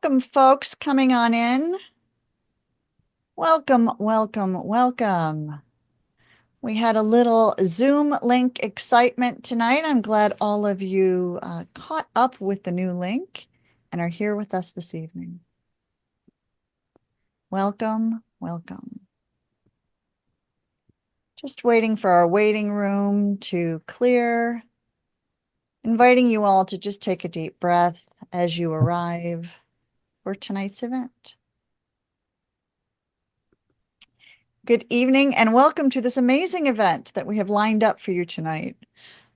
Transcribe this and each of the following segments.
Welcome, folks, coming on in. Welcome, welcome, welcome. We had a little Zoom link excitement tonight. I'm glad all of you caught up with the new link and are here with us this evening. Welcome, welcome. Just waiting for our waiting room to clear. Inviting you all to just take a deep breath as you arrive for tonight's event. Good evening and welcome to this amazing event that we have lined up for you tonight.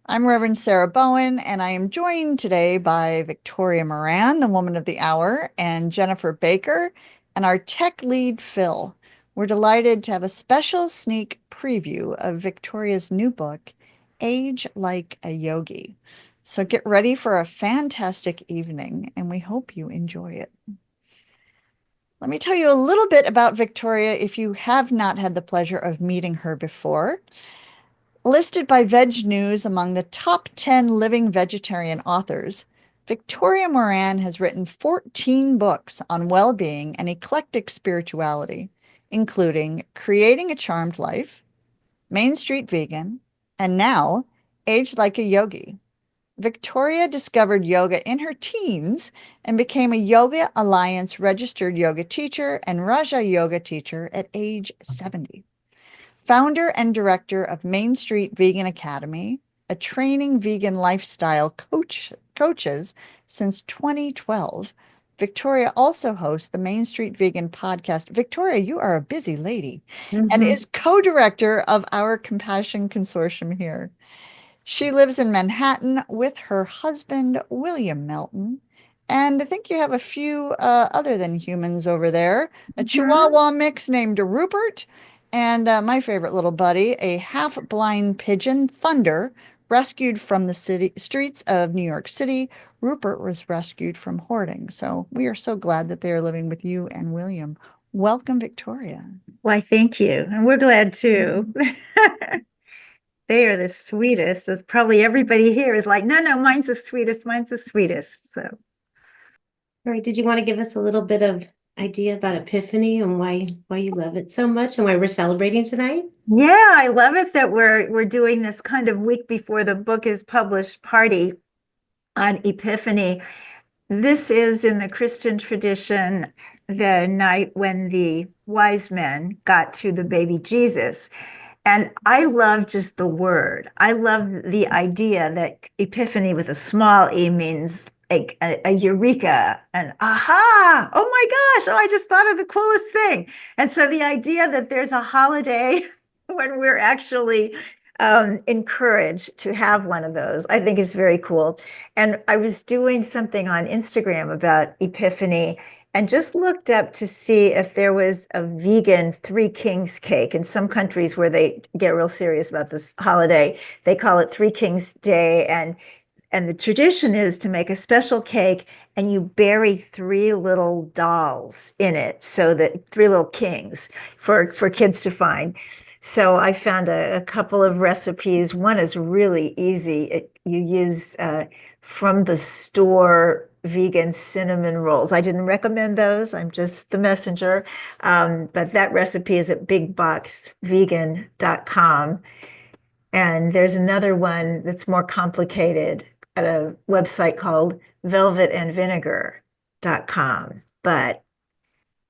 I'm Reverend Sarah Bowen, and I am joined today by Victoria Moran, the woman of the hour, and Jennifer Baker, and our tech lead, Phil. We're delighted to have a special sneak preview of Victoria's new book, Age Like a Yogi. So get ready for a fantastic evening, and we hope you enjoy it. Let me tell you a little bit about Victoria if you have not had the pleasure of meeting her before. Listed by Veg News among the top 10 living vegetarian authors, Victoria Moran has written 14 books on well-being and eclectic spirituality, including Creating a Charmed Life, Main Street Vegan, and now Age Like a Yogi. Victoria discovered yoga in her teens and became a Yoga Alliance registered yoga teacher and Raja yoga teacher at age 70. Founder and director of Main Street Vegan Academy, a training vegan lifestyle coaches since 2012. Victoria also hosts the Main Street Vegan podcast. Victoria, you are a busy lady, and is co-director of our Compassion Consortium here. She lives in Manhattan with her husband, William Melton. And I think you have a few other than humans over there, a Chihuahua mix named Rupert, and my favorite little buddy, a half-blind pigeon, Thunder, rescued from the streets of New York City. Rupert was rescued from hoarding. So we are so glad that they are living with you and William. Welcome, Victoria. Why, thank you. And we're glad too. They are the sweetest. As probably everybody here is like, no, mine's the sweetest. Mine's the sweetest. So, all right. Did you want to give us a little bit of idea about Epiphany and why you love it so much and why we're celebrating tonight? yeah, I love it that we're doing this kind of week before the book is published party on Epiphany. This is in the Christian tradition, the night when the wise men got to the baby Jesus. And I love just the word. I love the idea that epiphany with a small e means a eureka, an aha, oh my gosh, oh, I just thought of the coolest thing. And so the idea that there's a holiday when we're actually encouraged to have one of those, I think is very cool. And I was doing something on Instagram about Epiphany and just looked up to see if there was a vegan Three Kings cake. In some countries where they get real serious about this holiday, they call it Three Kings Day. And the tradition is to make a special cake and you bury three little dolls in it, so that three little kings for kids to find. So I found a couple of recipes. One is really easy. You use from the store vegan cinnamon rolls. I didn't recommend those. I'm just the messenger. But that recipe is at bigboxvegan.com. And there's another one that's more complicated at a website called velvetandvinegar.com. But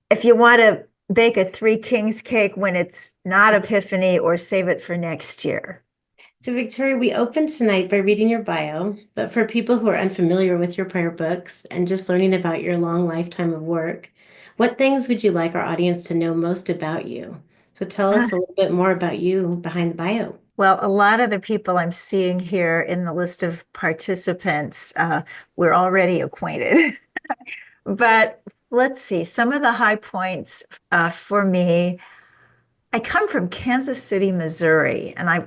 if you want to bake a Three Kings cake when it's not Epiphany, or save it for next year. So Victoria, we opened tonight by reading your bio, but for people who are unfamiliar with your prior books and just learning about your long lifetime of work, what things would you like our audience to know most about you? So tell us a little bit more about you behind the bio. Well, a lot of the people I'm seeing here in the list of participants, we're already acquainted. But let's see, some of the high points for me. I come from Kansas City, Missouri, and I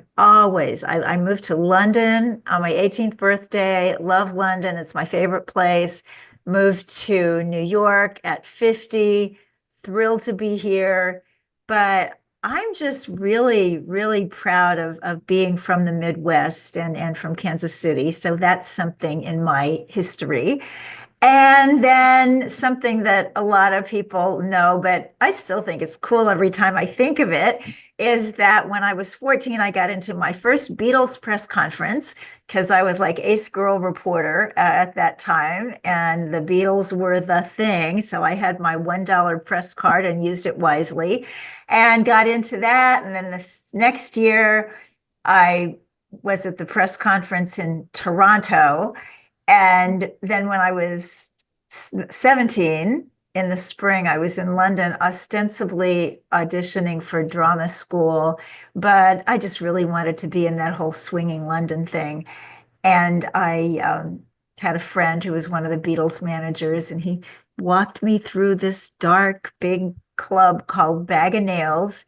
moved to London on my 18th birthday. Love London. It's my favorite place. Moved to New York at 50, thrilled to be here. But I'm just really, really proud of being from the Midwest and from Kansas City. So that's something in my history. And then something that a lot of people know, but I still think it's cool every time I think of it, is that when I was 14, I got into my first Beatles press conference because I was like ace girl reporter at that time, and the Beatles were the thing. So I had my $1 press card and used it wisely and got into that. And then this next year, I was at the press conference in Toronto. And then when I was 17 in the spring, I was in London ostensibly auditioning for drama school, but I just really wanted to be in that whole swinging London thing. And I had a friend who was one of the Beatles managers, and he walked me through this dark, big club called Bag of Nails.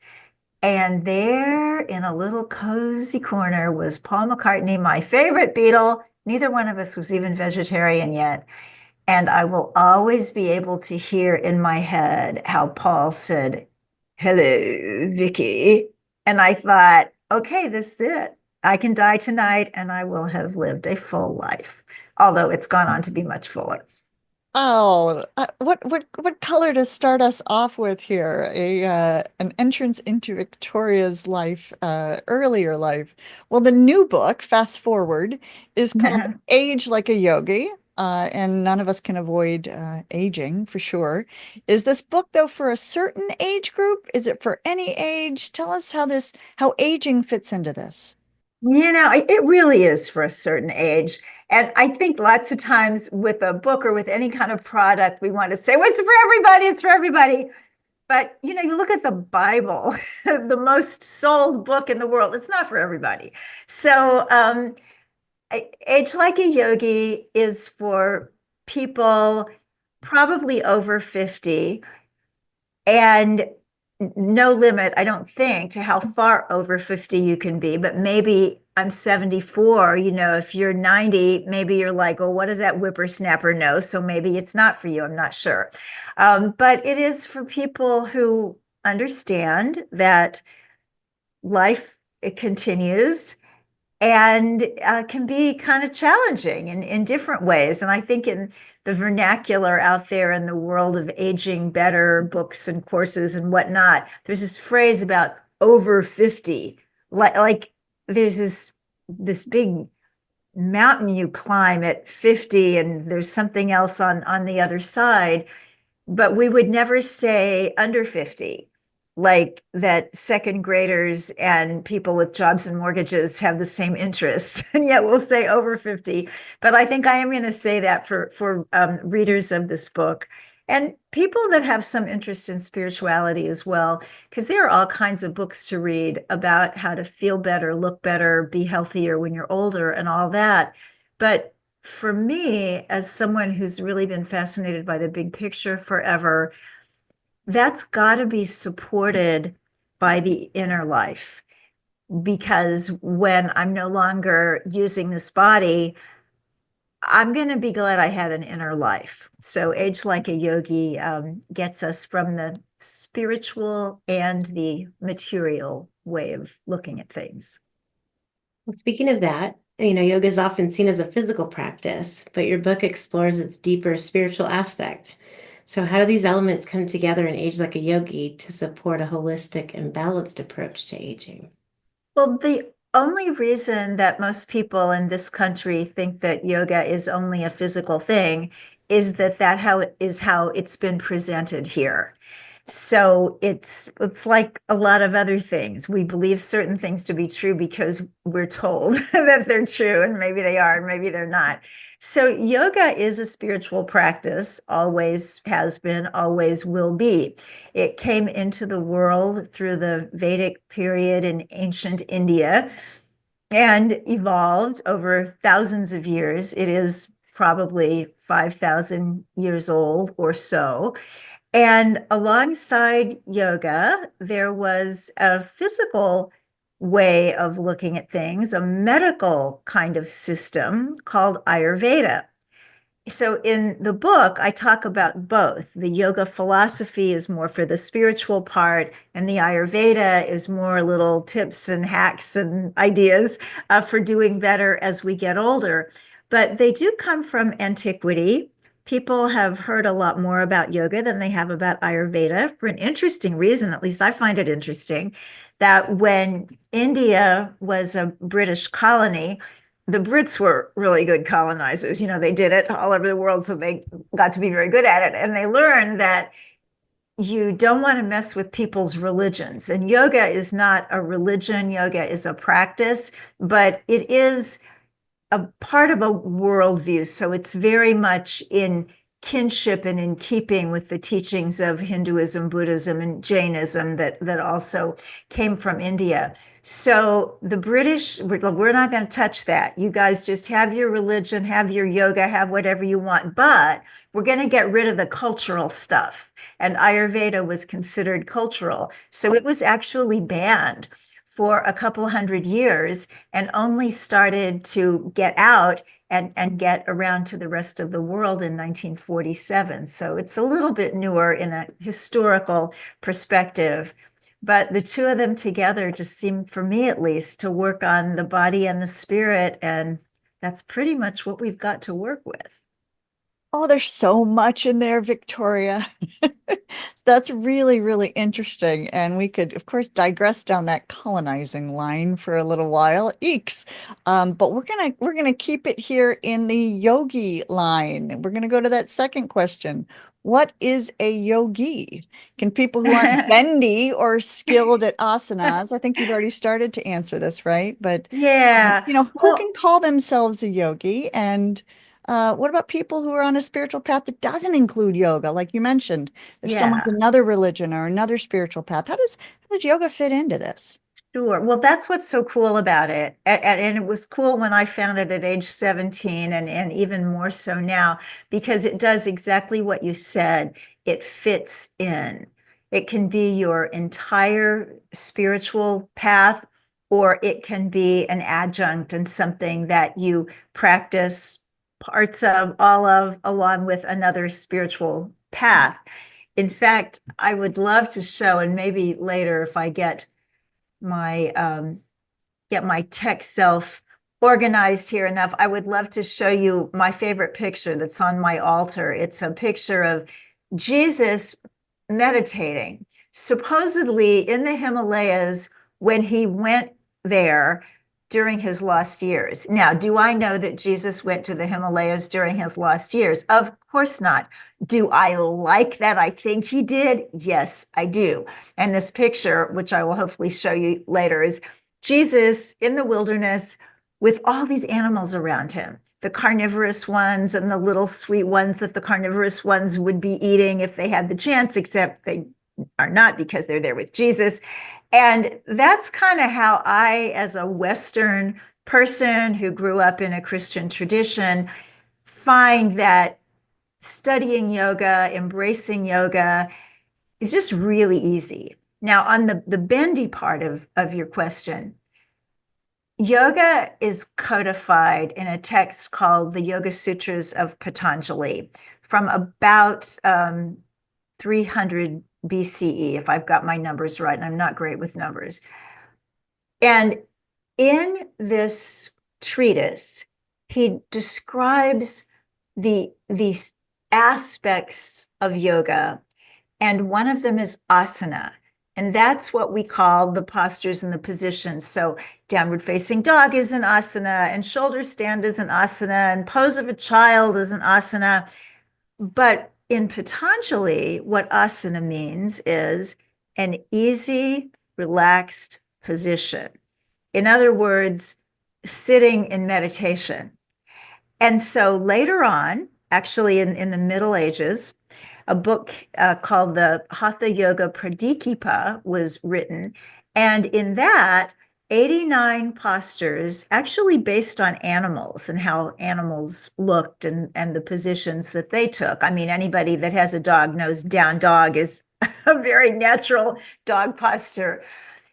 And there in a little cozy corner was Paul McCartney, my favorite Beatle. Neither one of us was even vegetarian yet. And I will always be able to hear in my head how Paul said, "Hello, Vicky." And I thought, okay, this is it. I can die tonight and I will have lived a full life, although it's gone on to be much fuller. Oh, what color to start us off with here? A an entrance into Victoria's life, earlier life. Well, the new book, fast forward, is called Age Like a Yogi, and none of us can avoid aging for sure. Is this book though for a certain age group? Is it for any age? Tell us how aging fits into this. It really is for a certain age. And I think lots of times with a book or with any kind of product, we want to say, well, it's for everybody, it's for everybody. But you look at the Bible, the most sold book in the world, it's not for everybody. So Age Like a Yogi is for people probably over 50, and no limit, I don't think, to how far over 50 you can be, but maybe I'm 74, if you're 90, maybe you're like, oh, what does that whippersnapper know? So maybe it's not for you, I'm not sure. But it is for people who understand that life, it continues and can be kind of challenging in different ways. And I think in the vernacular out there in the world of aging better books and courses and whatnot, there's this phrase about over 50. Like there's this big mountain you climb at 50, and there's something else on the other side, but we would never say under 50, like that second graders and people with jobs and mortgages have the same interests. And yet we'll say over 50. But I think I am going to say that for readers of this book and people that have some interest in spirituality as well, because there are all kinds of books to read about how to feel better, look better, be healthier when you're older and all that. But for me, as someone who's really been fascinated by the big picture forever, that's got to be supported by the inner life. Because when I'm no longer using this body, I'm going to be glad I had an inner life. So, Age Like a Yogi gets us from the spiritual and the material way of looking at things. Well, speaking of that, yoga is often seen as a physical practice, but your book explores its deeper spiritual aspect. So, how do these elements come together in Age Like a Yogi to support a holistic and balanced approach to aging? Well, the only reason that most people in this country think that yoga is only a physical thing is how it's been presented here. So it's like a lot of other things. We believe certain things to be true because we're told that they're true, and maybe they are, and maybe they're not. So yoga is a spiritual practice, always has been, always will be. It came into the world through the Vedic period in ancient India and evolved over thousands of years. It is probably 5,000 years old or so. And alongside yoga, there was a physical way of looking at things, a medical kind of system called Ayurveda. So in the book, I talk about both. The yoga philosophy is more for the spiritual part, and the Ayurveda is more little tips and hacks and ideas for doing better as we get older. But they do come from antiquity. people have heard a lot more about yoga than they have about Ayurveda for an interesting reason. At least I find it interesting that when India was a British colony, the Brits were really good colonizers. You know, they did it all over the world, so they got to be very good at it. And they learned that you don't want to mess with people's religions. And yoga is not a religion, yoga is a practice, but it is a part of a worldview. So it's very much in kinship and in keeping with the teachings of Hinduism, Buddhism, and Jainism that also came from India. So the British, we're not going to touch that. You guys just have your religion, have your yoga, have whatever you want, but we're going to get rid of the cultural stuff. And Ayurveda was considered cultural. So it was actually banned for a couple hundred years and only started to get out and get around to the rest of the world in 1947. So it's a little bit newer in a historical perspective. But the two of them together just seem, for me at least, to work on the body and the spirit. And that's pretty much what we've got to work with. Oh, there's so much in there, Victoria. That's really, really interesting. And we could, of course, digress down that colonizing line for a little while. Eeks. But we're gonna keep it here in the yogi line. We're gonna go to that second question. What is a yogi? Can people who aren't bendy or skilled at asanas, I think you've already started to answer this, right? But Yeah. who Well, can call themselves a yogi? And what about people who are on a spiritual path that doesn't include yoga? Like you mentioned, if someone's yeah. another religion or another spiritual path, how does yoga fit into this? Sure. Well, that's what's so cool about it. And it was cool when I found it at age 17 and even more so now, because it does exactly what you said. It fits in. It can be your entire spiritual path, or it can be an adjunct and something that you practice parts of, all of, along with another spiritual path. In fact, I would love to show, and maybe later if I my get my tech self organized here enough, I would love to show you my favorite picture that's on my altar. It's a picture of Jesus meditating, supposedly in the Himalayas when he went there during his lost years. Now, do I know that Jesus went to the Himalayas during his lost years? Of course not. Do I like that? I think he did. Yes, I do. And this picture, which I will hopefully show you later, is Jesus in the wilderness with all these animals around him, the carnivorous ones and the little sweet ones that the carnivorous ones would be eating if they had the chance, except they are not because they're there with Jesus. And that's kind of how I, as a Western person who grew up in a Christian tradition, find that studying yoga, embracing yoga is just really easy. Now, on the bendy part of your question, yoga is codified in a text called the Yoga Sutras of Patanjali from about 300 BCE, if I've got my numbers right, and I'm not great with numbers. And in this treatise, he describes these aspects of yoga, and one of them is asana. And that's what we call the postures and the positions. So downward facing dog is an asana, and shoulder stand is an asana, and pose of a child is an asana. But in Patanjali, what asana means is an easy, relaxed position. In other words, sitting in meditation. And so later on, actually in the Middle Ages, a book called the Hatha Yoga Pradikhipa was written. And in that, 89 postures, actually based on animals and how animals looked and the positions that they took. I mean, anybody that has a dog knows down dog is a very natural dog posture.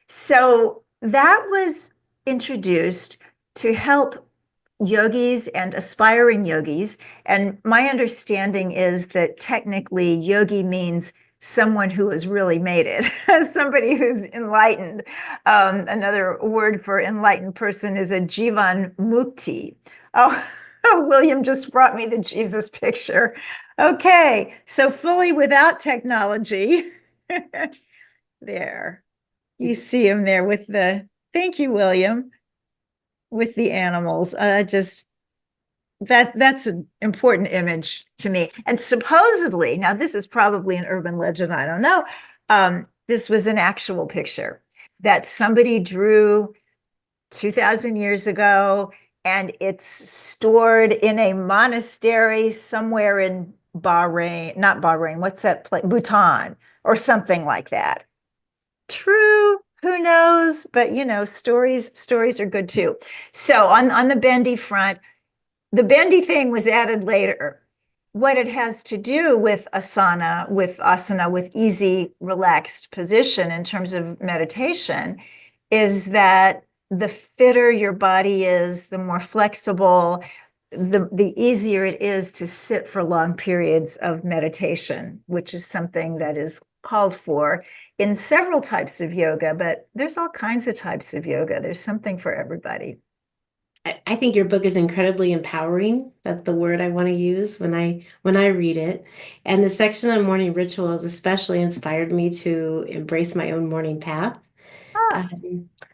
So that was introduced to help yogis and aspiring yogis. And my understanding is that technically yogi means someone who has really made it, somebody who's enlightened. Another word for enlightened person is a jivan mukti. Oh, William just brought me the Jesus picture. Okay, so fully without technology. There. You see him there with thank you, William, with the animals. Just that's an important image to me. And supposedly, now this is probably an urban legend, I don't know. This was an actual picture that somebody drew 2000 years ago, and it's stored in a monastery somewhere in Bahrain, not Bahrain, what's that place? Bhutan or something like that. True, who knows? But stories are good too. So on the bendy front, the bendy thing was added later. What it has to do with asana, with easy, relaxed position in terms of meditation, is that the fitter your body is, the more flexible, the easier it is to sit for long periods of meditation, which is something that is called for in several types of yoga, but there's all kinds of types of yoga. There's something for everybody. I think your book is incredibly empowering. That's the word I want to use when I read it. And the section on morning rituals especially inspired me to embrace my own morning path. Ah.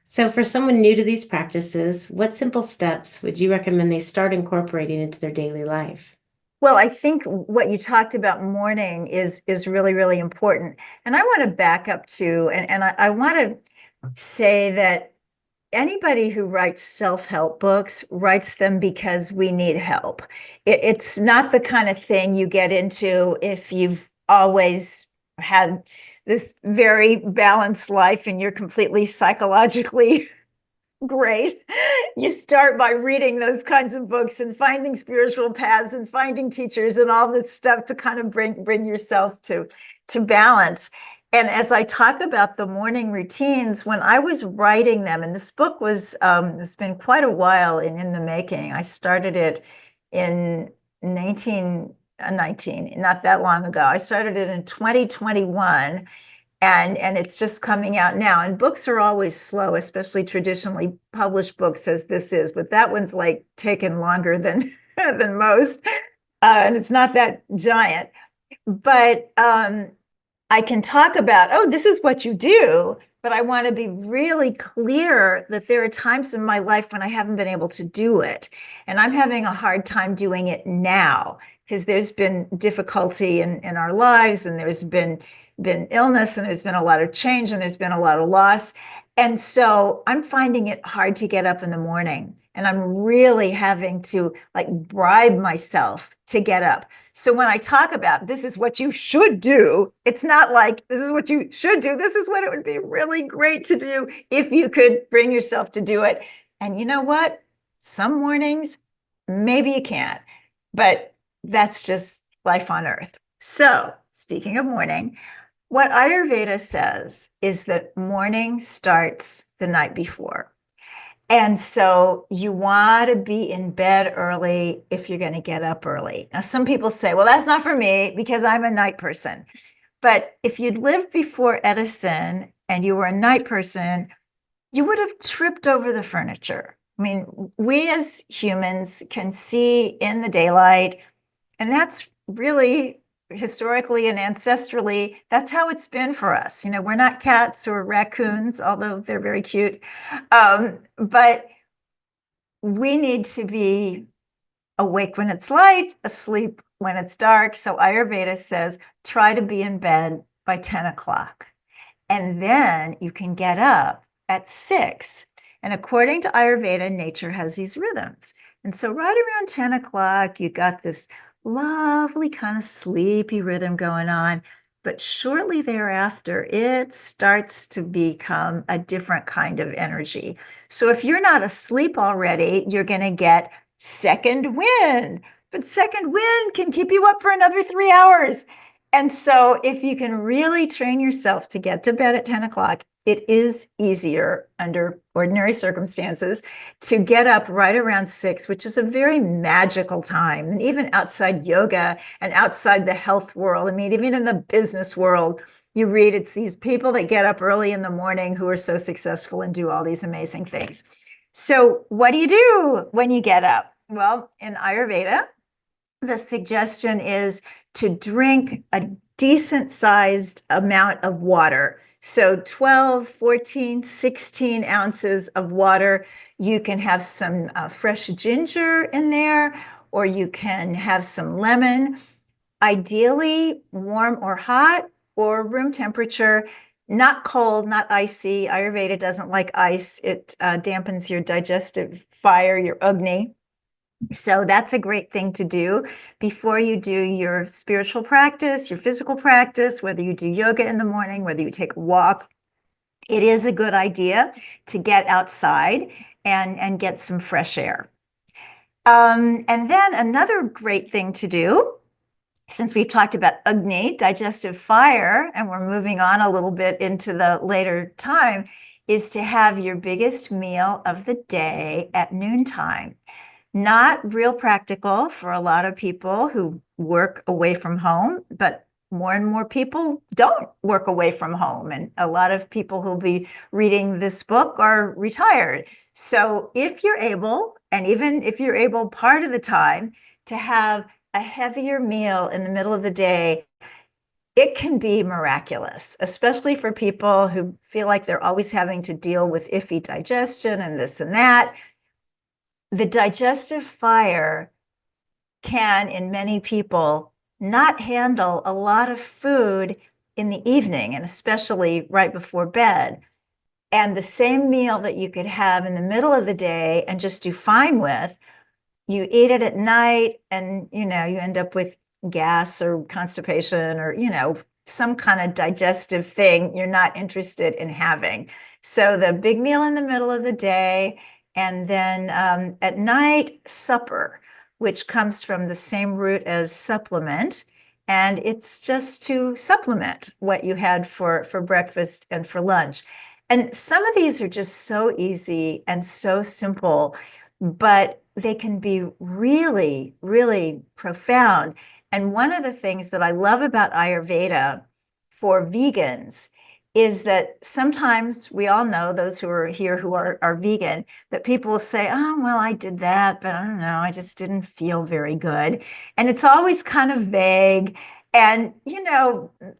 So for someone new to these practices, what simple steps would you recommend they start incorporating into their daily life? Well, I think what you talked about morning is really, really important. And I want to back up to, and I want to say that anybody who writes self-help books writes them because we need help. It's not the kind of thing you get into if you've always had this very balanced life and you're completely psychologically great. You start by reading those kinds of books and finding spiritual paths and finding teachers and all this stuff to kind of bring yourself to balance. And as I talk about the morning routines, when I was writing them, and this book was, it's been quite a while in the making. I started it in 1919, not that long ago. I started it in 2021, and it's just coming out now. And books are always slow, especially traditionally published books, as this is, but that one's like taken longer than than most, and it's not that giant. But I can talk about, oh, this is what you do, but I want to be really clear that there are times in my life when I haven't been able to do it, and I'm having a hard time doing it now because there's been difficulty in our lives, and there's been illness, and there's been a lot of change, and there's been a lot of loss. And so I'm finding it hard to get up in the morning, and I'm really having to like bribe myself to get up. So when I talk about this is what you should do, it's not like this is what you should do. This is what it would be really great to do if you could bring yourself to do it. And you know what? Some mornings, maybe you can't, but that's just life on earth. So speaking of morning, what Ayurveda says is that morning starts the night before. And so you want to be in bed early if you're going to get up early. Now, some people say, well, that's not for me because I'm a night person. But if you'd lived before Edison and you were a night person, you would have tripped over the furniture. I mean, we as humans can see in the daylight, and that's really historically and ancestrally, that's how it's been for us. We're not cats or raccoons, although they're very cute. But we need to be awake when it's light, asleep when it's dark. So Ayurveda says, try to be in bed by 10 o'clock. And then you can get up at 6. And according to Ayurveda, nature has these rhythms. And so right around 10 o'clock, you got this lovely kind of sleepy rhythm going on. But shortly thereafter, it starts to become a different kind of energy. So if you're not asleep already, you're going to get second wind. But second wind can keep you up for another 3 hours. And so if you can really train yourself to get to bed at 10 o'clock, it is easier under ordinary circumstances to get up right around 6, which is a very magical time. And even outside yoga and outside the health world, I mean, even in the business world, you read it's these people that get up early in the morning who are so successful and do all these amazing things. So what do you do when you get up? Well, in Ayurveda, the suggestion is to drink a decent sized amount of water. So 12, 14, 16 ounces of water. You can have some fresh ginger in there, or you can have some lemon, ideally warm or hot or room temperature, not cold, not icy. Ayurveda doesn't like ice. It dampens your digestive fire, your Agni. So that's a great thing to do before you do your spiritual practice, your physical practice, whether you do yoga in the morning, whether you take a walk. It is a good idea to get outside and get some fresh air. And then another great thing to do, since we've talked about Agni, digestive fire, and we're moving on a little bit into the later time, is to have your biggest meal of the day at noontime. Not real practical for a lot of people who work away from home, but more and more people don't work away from home. And a lot of people who'll be reading this book are retired. So if you're able, and even if you're able part of the time, to have a heavier meal in the middle of the day, it can be miraculous, especially for people who feel like they're always having to deal with iffy digestion and this and that. The digestive fire can, in many people, not handle a lot of food in the evening, and especially right before bed. And the same meal that you could have in the middle of the day and just do fine with, you eat it at night and, you end up with gas or constipation or, some kind of digestive thing you're not interested in having. So the big meal in the middle of the day, and then at night, supper, which comes from the same root as supplement. And it's just to supplement what you had for breakfast and for lunch. And some of these are just so easy and so simple, but they can be really, really profound. And one of the things that I love about Ayurveda for vegans is that sometimes we all know, those who are here who are vegan, that people will say, oh, well, I did that, but I don't know, I just didn't feel very good. And it's always kind of vague. And,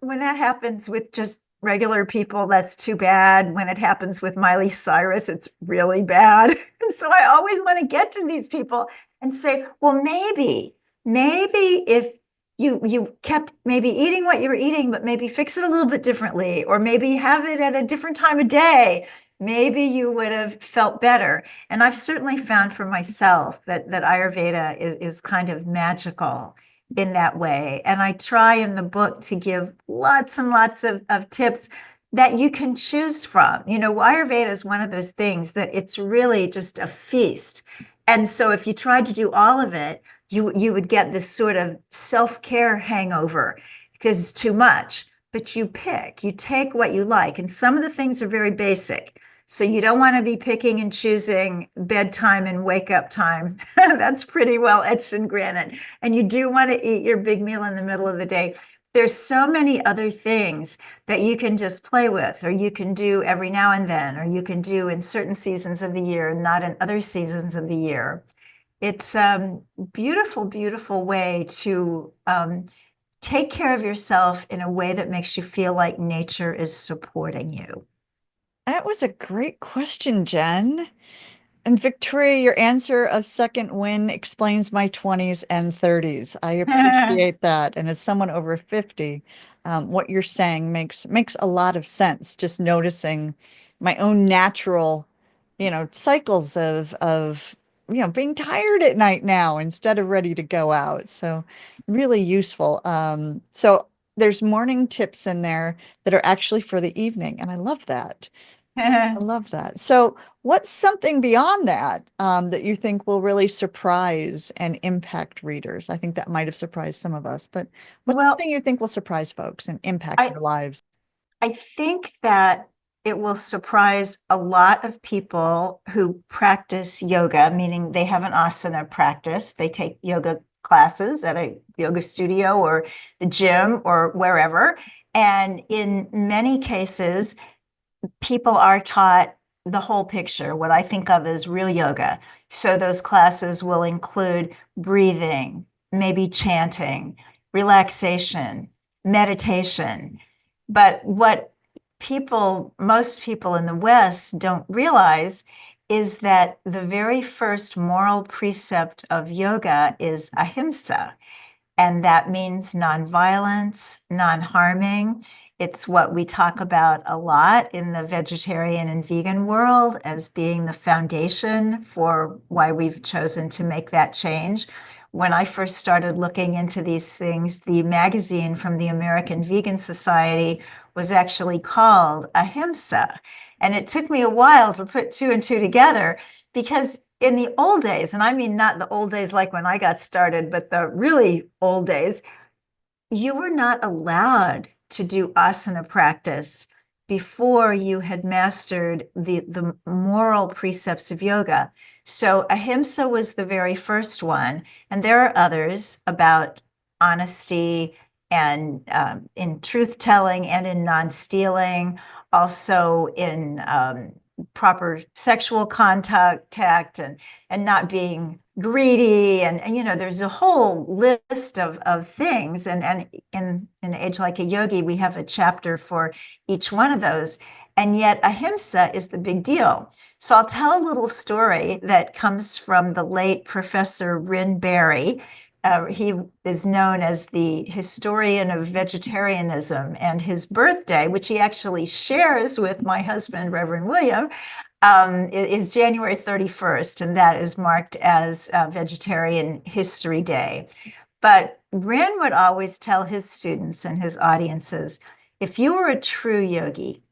when that happens with just regular people, that's too bad. When it happens with Miley Cyrus, it's really bad. And so I always want to get to these people and say, well, maybe if you kept maybe eating what you were eating, but maybe fix it a little bit differently, or maybe have it at a different time of day, maybe you would have felt better. And I've certainly found for myself that Ayurveda is kind of magical in that way. And I try in the book to give lots and lots of tips that you can choose from. Ayurveda is one of those things that it's really just a feast. And so if you tried to do all of it, you would get this sort of self-care hangover because it's too much. But you take what you like. And some of the things are very basic. So you don't want to be picking and choosing bedtime and wake up time. That's pretty well etched in granite. And you do want to eat your big meal in the middle of the day. There's so many other things that you can just play with, or you can do every now and then, or you can do in certain seasons of the year, not in other seasons of the year. It's a beautiful, beautiful way to take care of yourself in a way that makes you feel like nature is supporting you. That was a great question, Jen. And Victoria, your answer of second win explains my 20s and 30s. I appreciate that. And as someone over 50, what you're saying makes a lot of sense. Just noticing my own natural, cycles of being tired at night now instead of ready to go out. So really useful. So there's morning tips in there that are actually for the evening, and I love that. I love that. So, what's something beyond that that you think will really surprise and impact readers? I think that might have surprised some of us, but what's Well, something you think will surprise folks and impact I their lives? I think that it will surprise a lot of people who practice yoga, meaning they have an asana practice. They take yoga classes at a yoga studio or the gym or wherever. And in many cases, people are taught the whole picture, what I think of as real yoga. So those classes will include breathing, maybe chanting, relaxation, meditation. But what most people in the West don't realize is that the very first moral precept of yoga is ahimsa. And that means nonviolence, non-harming. It's what we talk about a lot in the vegetarian and vegan world as being the foundation for why we've chosen to make that change. When I first started looking into these things, the magazine from the American Vegan Society was actually called Ahimsa. And it took me a while to put two and two together because in the old days, and I mean not the old days like when I got started, but the really old days, you were not allowed to do asana practice before you had mastered the moral precepts of yoga. So ahimsa was the very first one, and there are others about honesty and in truth telling and in non-stealing, also in proper sexual contact and not being greedy and you know there's a whole list of things and in an age like a yogi we have a chapter for each one of those, and yet ahimsa is the big deal. So I'll tell a little story that comes from the late Professor Rin Barry. He is known as the historian of vegetarianism, and his birthday, which he actually shares with my husband Reverend William, is January 31st, and that is marked as Vegetarian History Day. But Rin would always tell his students and his audiences, if you were a true yogi,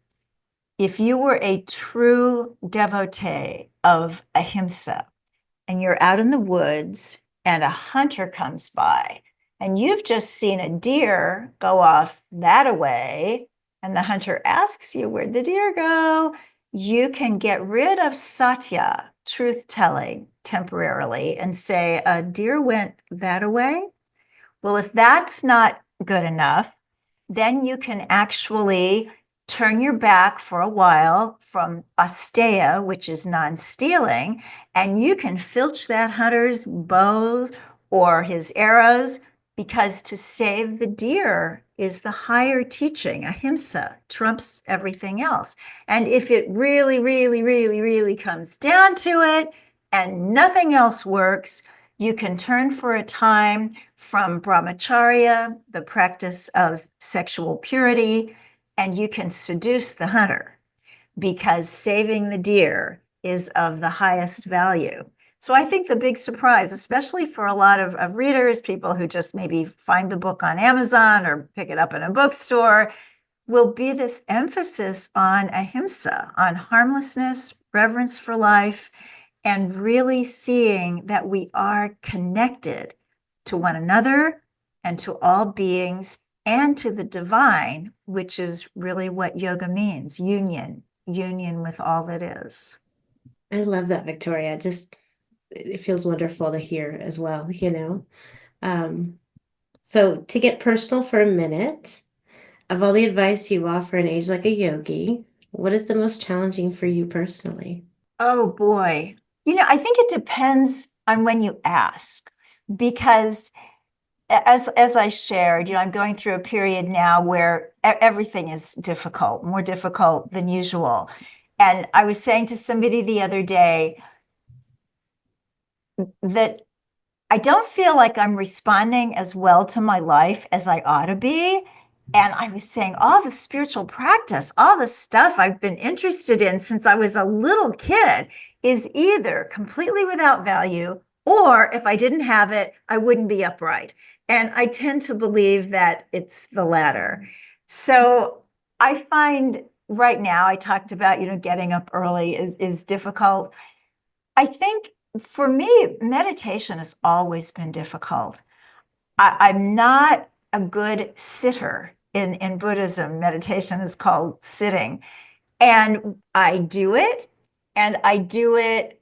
if you were a true devotee of ahimsa, and you're out in the woods and a hunter comes by, and you've just seen a deer go off that away, and the hunter asks you, where'd the deer go? You can get rid of satya, truth telling, temporarily and say, a deer went that away. Well, if that's not good enough, then you can actually turn your back for a while from asteya, which is non-stealing, and you can filch that hunter's bows or his arrows, because to save the deer is the higher teaching. Ahimsa trumps everything else. And if it really, really, really, really comes down to it and nothing else works, you can turn for a time from brahmacharya, the practice of sexual purity, and you can seduce the hunter because saving the deer is of the highest value. So I think the big surprise, especially for a lot of readers, people who just maybe find the book on Amazon or pick it up in a bookstore, will be this emphasis on ahimsa, on harmlessness, reverence for life, and really seeing that we are connected to one another and to all beings and to the divine, which is really what yoga means, union with all that is. I love that, Victoria. Just it feels wonderful to hear as well, you know. So to get personal for a minute, of all the advice you offer an age like a yogi, what is the most challenging for you personally? Oh boy. You know, I think it depends on when you ask, because as I shared, you know, I'm going through a period now where everything is difficult, more difficult than usual. And I was saying to somebody the other day that I don't feel like I'm responding as well to my life as I ought to be. And I was saying, all the spiritual practice, all the stuff I've been interested in since I was a little kid is either completely without value, or if I didn't have it, I wouldn't be upright. And I tend to believe that it's the latter. So I find right now, I talked about, you know, getting up early is difficult. I think for me, meditation has always been difficult. I'm not a good sitter. In Buddhism, meditation is called sitting. And I do it, and I do it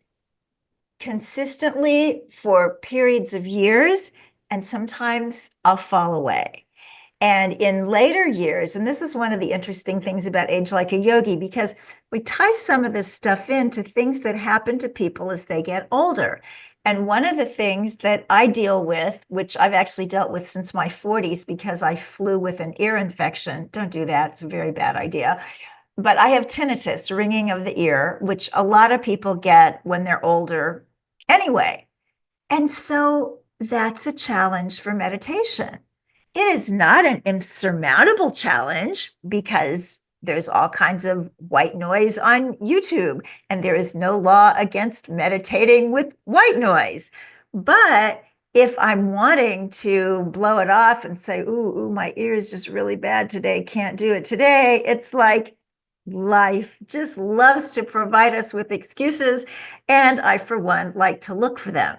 consistently for periods of years, and sometimes I'll fall away. And in later years, and this is one of the interesting things about Age Like a Yogi, because we tie some of this stuff into things that happen to people as they get older. And one of the things that I deal with, which I've actually dealt with since my 40s because I flew with an ear infection. Don't do that. It's a very bad idea. But I have tinnitus, ringing of the ear, which a lot of people get when they're older anyway. And so that's a challenge for meditation. It is not an insurmountable challenge because there's all kinds of white noise on YouTube, and there is no law against meditating with white noise. But if I'm wanting to blow it off and say, ooh, my ear is just really bad today, can't do it today, it's like life just loves to provide us with excuses. And I, for one, like to look for them.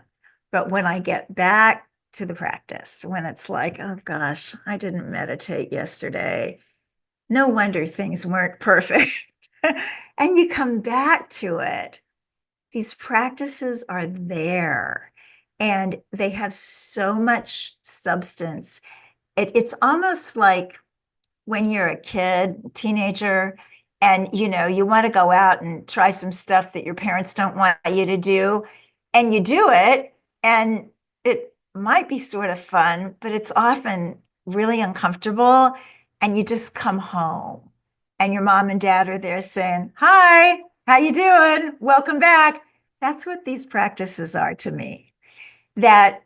But when I get back to the practice, when it's like, oh gosh, I didn't meditate yesterday. No wonder things weren't perfect. And you come back to it. These practices are there and they have so much substance. It's almost like when you're a kid, teenager, and you want to go out and try some stuff that your parents don't want you to do, and you do it, and it might be sort of fun, but it's often really uncomfortable, and you just come home, and your mom and dad are there saying, "Hi, how you doing? Welcome back." That's what these practices are to me. That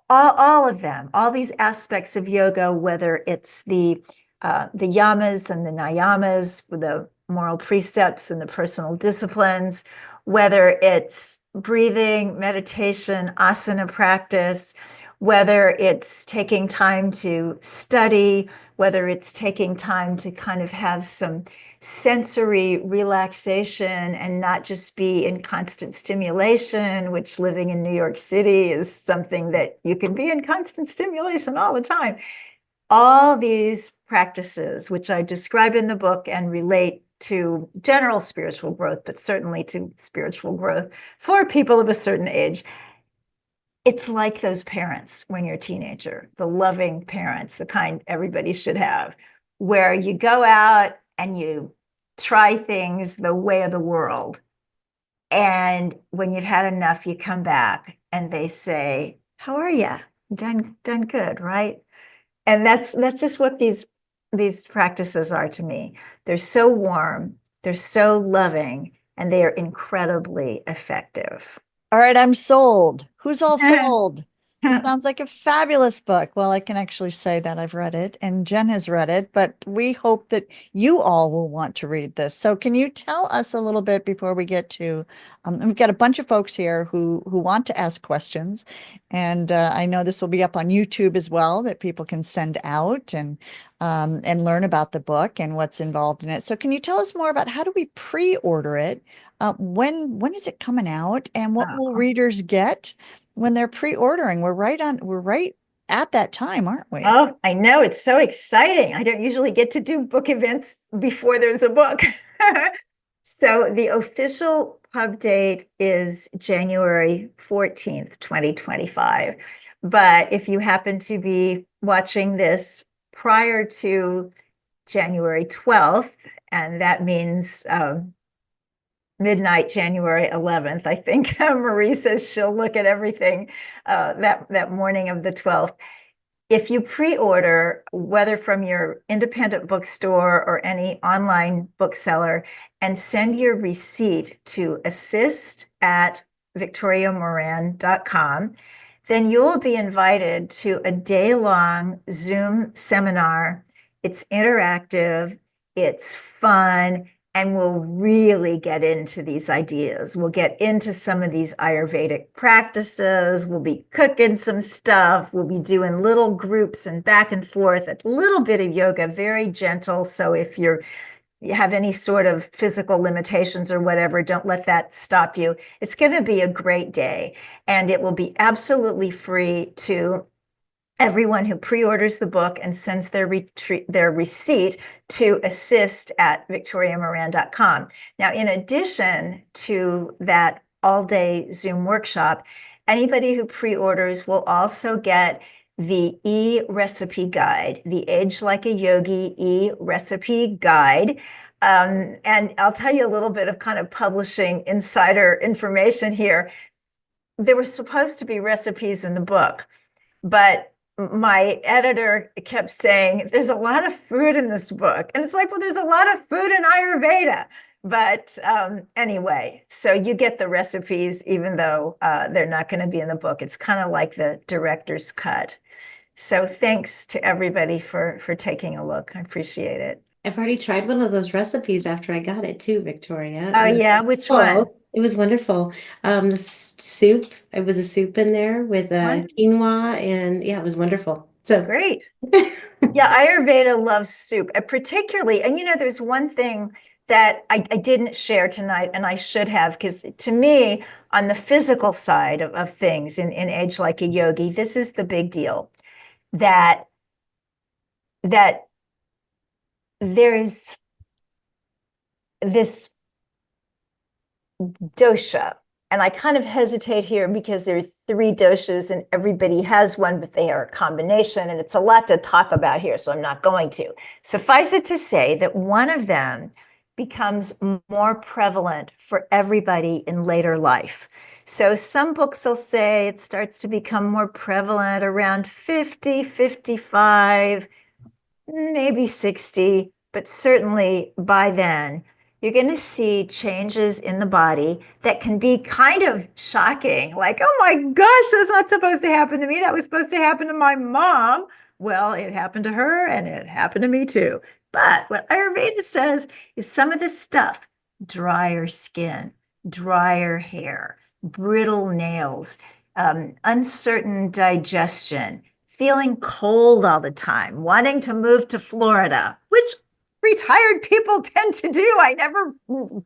all of them, all these aspects of yoga, whether it's the yamas and the niyamas, the moral precepts and the personal disciplines, whether it's breathing, meditation, asana practice, whether it's taking time to study, whether it's taking time to kind of have some sensory relaxation and not just be in constant stimulation, which living in New York City is something that you can be in constant stimulation all the time. All these practices, which I describe in the book and relate to general spiritual growth, but certainly to spiritual growth for people of a certain age. It's like those parents when you're a teenager, the loving parents, the kind everybody should have, where you go out and you try things the way of the world. And when you've had enough, you come back and they say, "How are you? Done good, right?" And that's just what these practices are to me. They're so warm, they're so loving, and they are incredibly effective. All right, I'm sold. Who's all sold? This sounds like a fabulous book. Well, I can actually say that I've read it and Jen has read it, but we hope that you all will want to read this. So can you tell us a little bit before we get to, we've got a bunch of folks here who want to ask questions. And I know this will be up on YouTube as well that people can send out and learn about the book and what's involved in it. So can you tell us more about how do we pre-order it? When is it coming out and what will readers get when they're pre-ordering? We're right at that time, aren't we? Oh, I know. It's so exciting. I don't usually get to do book events before there's a book. So the official pub date is January 14th, 2025. But if you happen to be watching this prior to January 12th, and that means midnight, January 11th, I think Marie says she'll look at everything that morning of the 12th. If you pre-order, whether from your independent bookstore or any online bookseller, and send your receipt to assist@victoriamoran.com, then you'll be invited to a day-long Zoom seminar. It's interactive, it's fun, and we'll really get into these ideas. We'll get into some of these Ayurvedic practices. We'll be cooking some stuff. We'll be doing little groups and back and forth, a little bit of yoga, very gentle. So if you have any sort of physical limitations or whatever, don't let that stop you. It's going to be a great day, and it will be absolutely free to everyone who pre-orders the book and sends their receipt to assist@victoriamoran.com. Now, in addition to that all-day Zoom workshop, anybody who pre-orders will also get the e-recipe guide, the Age Like a Yogi e-recipe guide. And I'll tell you a little bit of kind of publishing insider information here. there were supposed to be recipes in the book, but my editor kept saying, there's a lot of food in this book. And it's like, well, there's a lot of food in Ayurveda. But anyway, so you get the recipes, even though they're not going to be in the book. It's kind of like the director's cut. So thanks to everybody for taking a look. I appreciate it. I've already tried one of those recipes after I got it too, Victoria. Oh, yeah. Which one? It was wonderful. The soup, it was a soup in there with quinoa, and yeah, it was wonderful. So great. Yeah, Ayurveda loves soup, particularly. And there's one thing that I didn't share tonight, and I should have, because to me, on the physical side of things in Age Like a Yogi, this is the big deal, that there's this dosha. And I kind of hesitate here because there are 3 doshas and everybody has one, but they are a combination. And it's a lot to talk about here, so I'm not going to. Suffice it to say that one of them becomes more prevalent for everybody in later life. So some books will say it starts to become more prevalent around 50, 55, maybe 60, but certainly by then, you're going to see changes in the body that can be kind of shocking. Like, oh my gosh, that's not supposed to happen to me. That was supposed to happen to my mom. Well, it happened to her and it happened to me too. But what Ayurveda says is some of this stuff, drier skin, drier hair, brittle nails, uncertain digestion, feeling cold all the time, wanting to move to Florida, which retired people tend to do. I never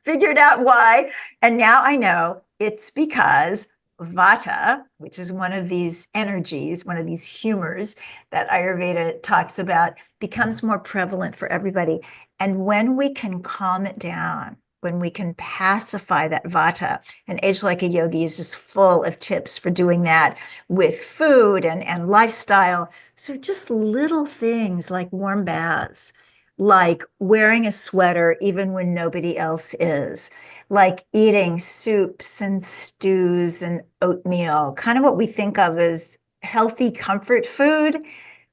figured out why. And now I know it's because Vata, which is one of these energies, one of these humors that Ayurveda talks about, becomes more prevalent for everybody. And when we can calm it down, when we can pacify that Vata, and Age Like a Yogi is just full of tips for doing that with food and lifestyle. So just little things like warm baths, like wearing a sweater even when nobody else is, like eating soups and stews and oatmeal, kind of what we think of as healthy comfort food,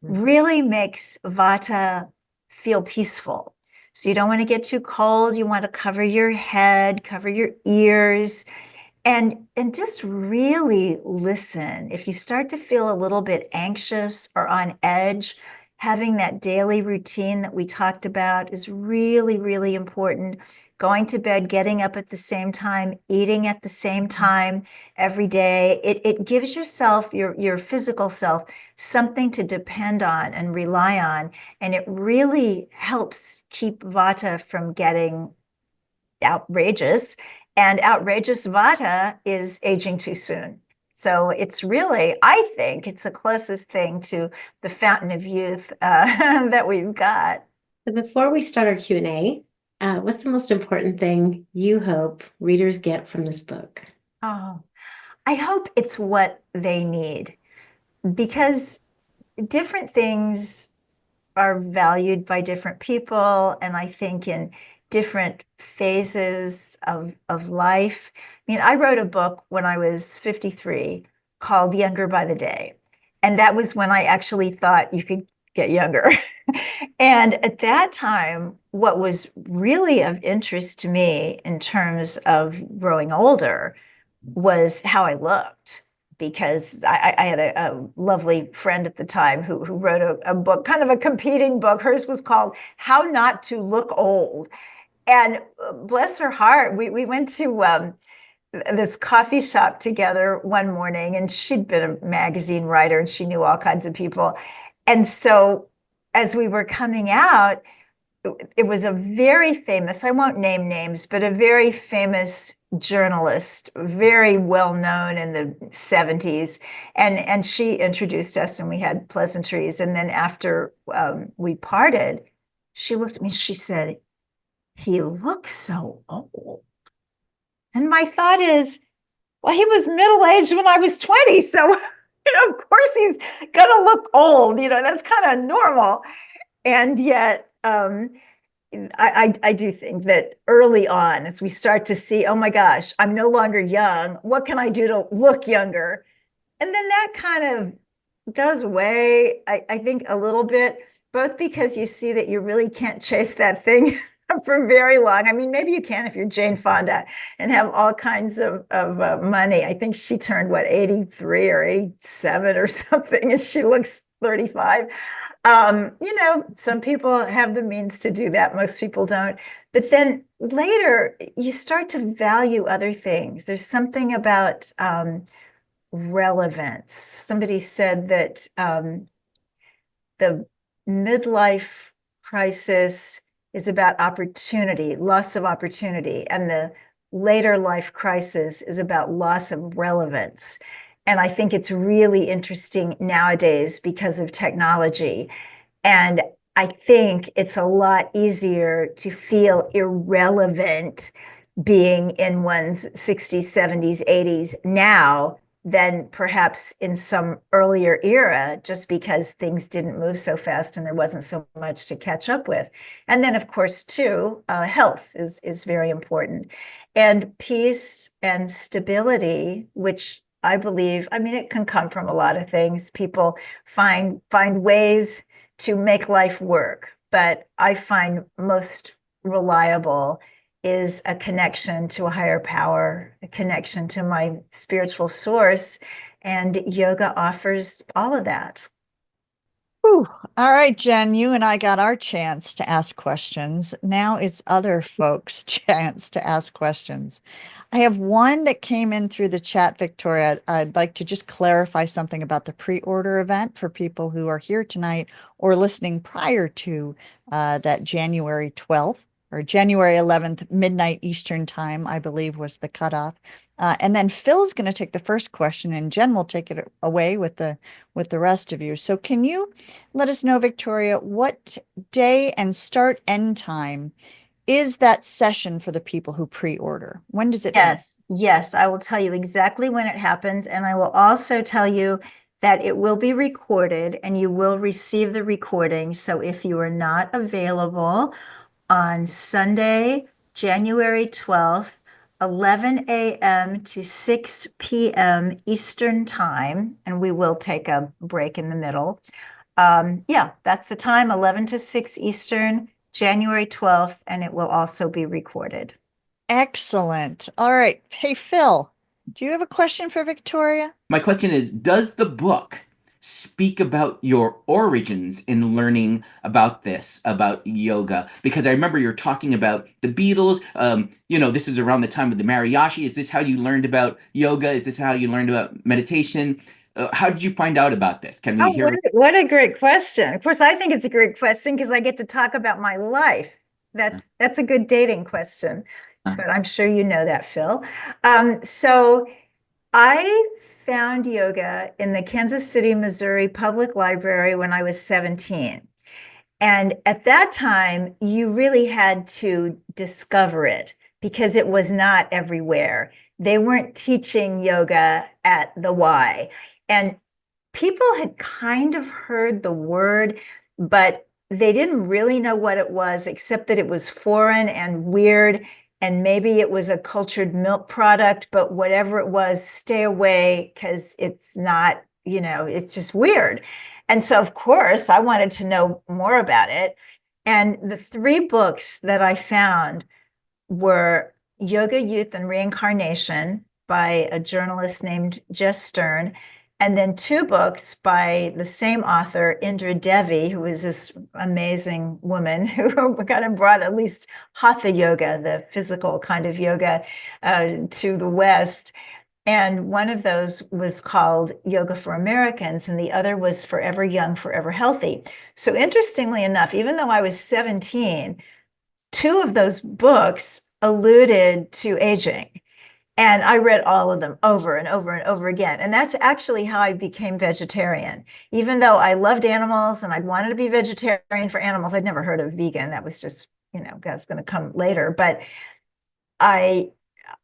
really makes Vata feel peaceful. So you don't want to get too cold. You want to cover your head, cover your ears, and just really listen. If you start to feel a little bit anxious or on edge, having that daily routine that we talked about is really, really important. Going to bed, getting up at the same time, eating at the same time every day. It gives yourself, your physical self, something to depend on and rely on. And it really helps keep Vata from getting outrageous. And outrageous Vata is aging too soon. So it's really, I think, it's the closest thing to the fountain of youth that we've got. So before we start our Q&A, what's the most important thing you hope readers get from this book? Oh, I hope it's what they need, because different things are valued by different people, and I think in different phases of life. I mean, I wrote a book when I was 53 called Younger by the Day, and that was when I actually thought you could get younger. And at that time, what was really of interest to me in terms of growing older was how I looked, because I had a lovely friend at the time who wrote a book, kind of a competing book. Hers was called How Not to Look Old. And bless her heart, we went to this coffee shop together one morning, and she'd been a magazine writer and she knew all kinds of people. And so as we were coming out, it was a very famous, I won't name names, but a very famous journalist, very well known in the 70s. And she introduced us and we had pleasantries. And then after we parted, she looked at me, she said, "He looks so old." And my thought is, well, he was middle-aged when I was 20. So, of course he's gonna look old, that's kind of normal. And yet, I do think that early on, as we start to see, oh my gosh, I'm no longer young. What can I do to look younger? And then that kind of goes away, I think, a little bit, both because you see that you really can't chase that thing for very long. I mean, maybe you can if you're Jane Fonda and have all kinds of money. I think she turned, what, 83 or 87 or something, and she looks 35. Some people have the means to do that. Most people don't. But then later, you start to value other things. There's something about relevance. Somebody said that the midlife crisis is about opportunity, loss of opportunity, and the later life crisis is about loss of relevance. And I think it's really interesting nowadays because of technology. And I think it's a lot easier to feel irrelevant being in one's 60s, 70s, 80s now than perhaps in some earlier era, just because things didn't move so fast and there wasn't so much to catch up with. And then, of course, too, health is very important. And peace and stability, which I believe, I mean, it can come from a lot of things. People find ways to make life work, but I find most reliable is a connection to a higher power, a connection to my spiritual source. And yoga offers all of that. Whew. All right, Jen, you and I got our chance to ask questions. Now it's other folks' chance to ask questions. I have one that came in through the chat, Victoria. I'd like to just clarify something about the pre-order event for people who are here tonight or listening prior to that January 12th or January 11th, midnight Eastern time, I believe was the cutoff. And then Phil's going to take the first question and Jen will take it away with the rest of you. So can you let us know, Victoria, what day and start end time is that session for the people who pre-order? When does it end? Yes, I will tell you exactly when it happens. And I will also tell you that it will be recorded and you will receive the recording. So if you are not available on Sunday, January 12th, 11 a.m. to 6 p.m. Eastern time, and we will take a break in the middle. Yeah, that's the time, 11 to 6 Eastern, January 12th, and it will also be recorded. Excellent. All right. Hey, Phil, do you have a question for Victoria? My question is, does the book speak about your origins in learning about this, about yoga? Because I remember you're talking about the Beatles. This is around the time of the mariachi. Is this how you learned about yoga? Is this how you learned about meditation? How did you find out about this? Can we Oh, hear? what a great question. Of course, I think it's a great question because I get to talk about my life. That's a good dating question, but I'm sure you know that, Phil. So I found yoga in the Kansas City, Missouri Public Library when I was 17. And at that time, you really had to discover it because it was not everywhere. They weren't teaching yoga at the Y. And people had kind of heard the word, but they didn't really know what it was, except that it was foreign and weird. And maybe it was a cultured milk product, but whatever it was, stay away because it's not, it's just weird. And so, of course, I wanted to know more about it. And the three books that I found were Yoga, Youth, and Reincarnation by a journalist named Jess Stern, and then two books by the same author, Indra Devi, who is this amazing woman who kind of brought at least Hatha yoga, the physical kind of yoga, to the West. And one of those was called Yoga for Americans, and the other was Forever Young, Forever Healthy. So interestingly enough, even though I was 17, two of those books alluded to aging. And I read all of them over and over and over again. And that's actually how I became vegetarian. Even though I loved animals and I'd wanted to be vegetarian for animals, I'd never heard of vegan. That was just, that's going to come later. But I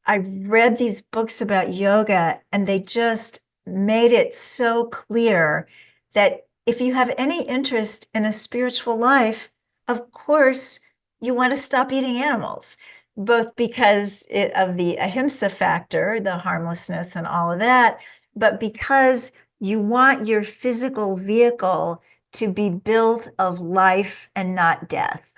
read these books about yoga and they just made it so clear that if you have any interest in a spiritual life, of course, you want to stop eating animals, both because of the ahimsa factor, the harmlessness and all of that, but because you want your physical vehicle to be built of life and not death.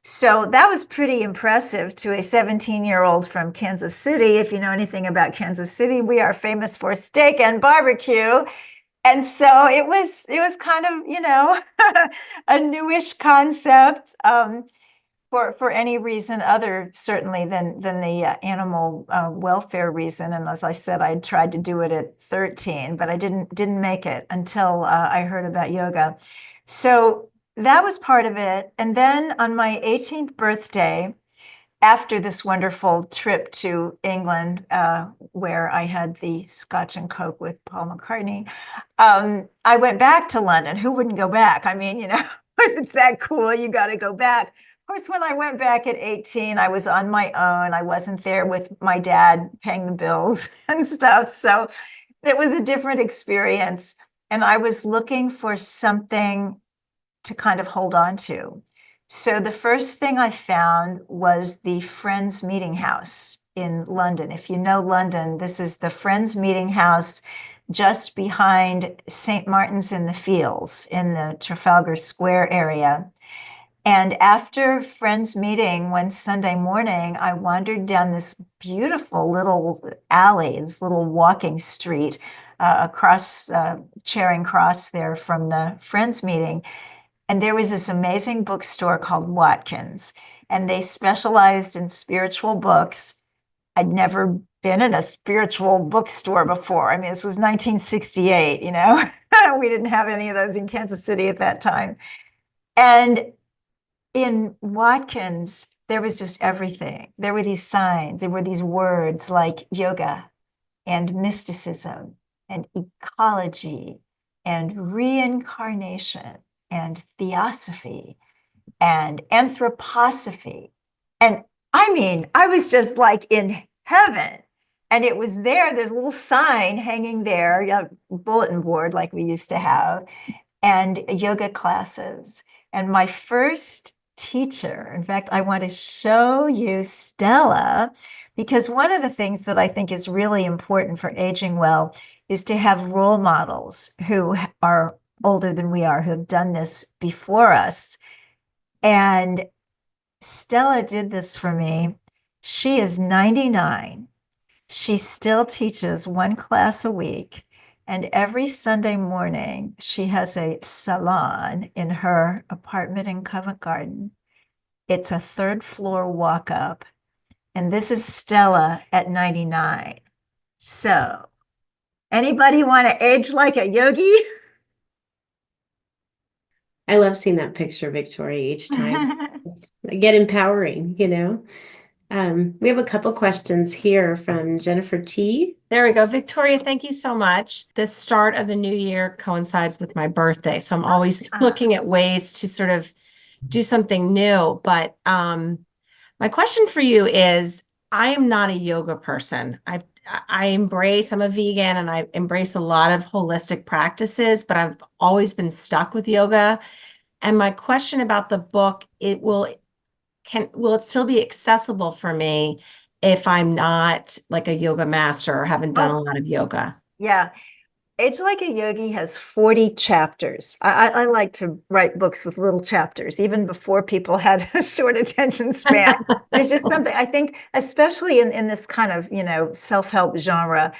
So that was pretty impressive to a 17-year-old from Kansas City. If you know anything about Kansas City, we are famous for steak and barbecue. And so it was kind of, a newish concept, for any reason other certainly than the animal welfare reason. And as I said, I tried to do it at 13, but I didn't make it until I heard about yoga. So that was part of it. And then on my 18th birthday, after this wonderful trip to England, where I had the Scotch and Coke with Paul McCartney, I went back to London. Who wouldn't go back? I mean, it's that cool. You got to go back. Of course, when I went back at 18, I was on my own. I wasn't there with my dad paying the bills and stuff. So it was a different experience. And I was looking for something to kind of hold on to. So the first thing I found was the Friends Meeting House in London. If you know London, this is the Friends Meeting House just behind St. Martin's in the Fields in the Trafalgar Square area. And after Friends meeting one Sunday morning, I wandered down this beautiful little alley, this little walking street across Charing Cross there from the Friends meeting. And there was this amazing bookstore called Watkins, and they specialized in spiritual books. I'd never been in a spiritual bookstore before. I mean, this was 1968, we didn't have any of those in Kansas City at that time. And in Watkins, there was just everything. There were these signs, there were these words like yoga and mysticism and ecology and reincarnation and theosophy and anthroposophy. And I mean, I was just like in heaven. And it was there, there's a little sign hanging there, a bulletin board like we used to have, and yoga classes. And my first teacher, in fact, I want to show you Stella, because one of the things that I think is really important for aging well is to have role models who are older than we are, who have done this before us. And Stella did this for me. She is 99. She still teaches one class a week. And every Sunday morning, she has a salon in her apartment in Covent Garden. It's a third floor walk up. And this is Stella at 99. So, anybody want to age like a yogi? I love seeing that picture, Victoria, each time. It's get empowering, We have a couple questions here from Jennifer T. There we go. Victoria, thank you so much. The start of the new year coincides with my birthday. So I'm always looking at ways to sort of do something new. But my question for you is, I am not a yoga person. I'm a vegan and I embrace a lot of holistic practices, but I've always been stuck with yoga. And my question about the book, will it still be accessible for me if I'm not like a yoga master or haven't done a lot of yoga? Yeah. Age Like a Yogi has 40 chapters. I like to write books with little chapters, even before people had a short attention span. There's just something, I think, especially in this kind of, self-help genre,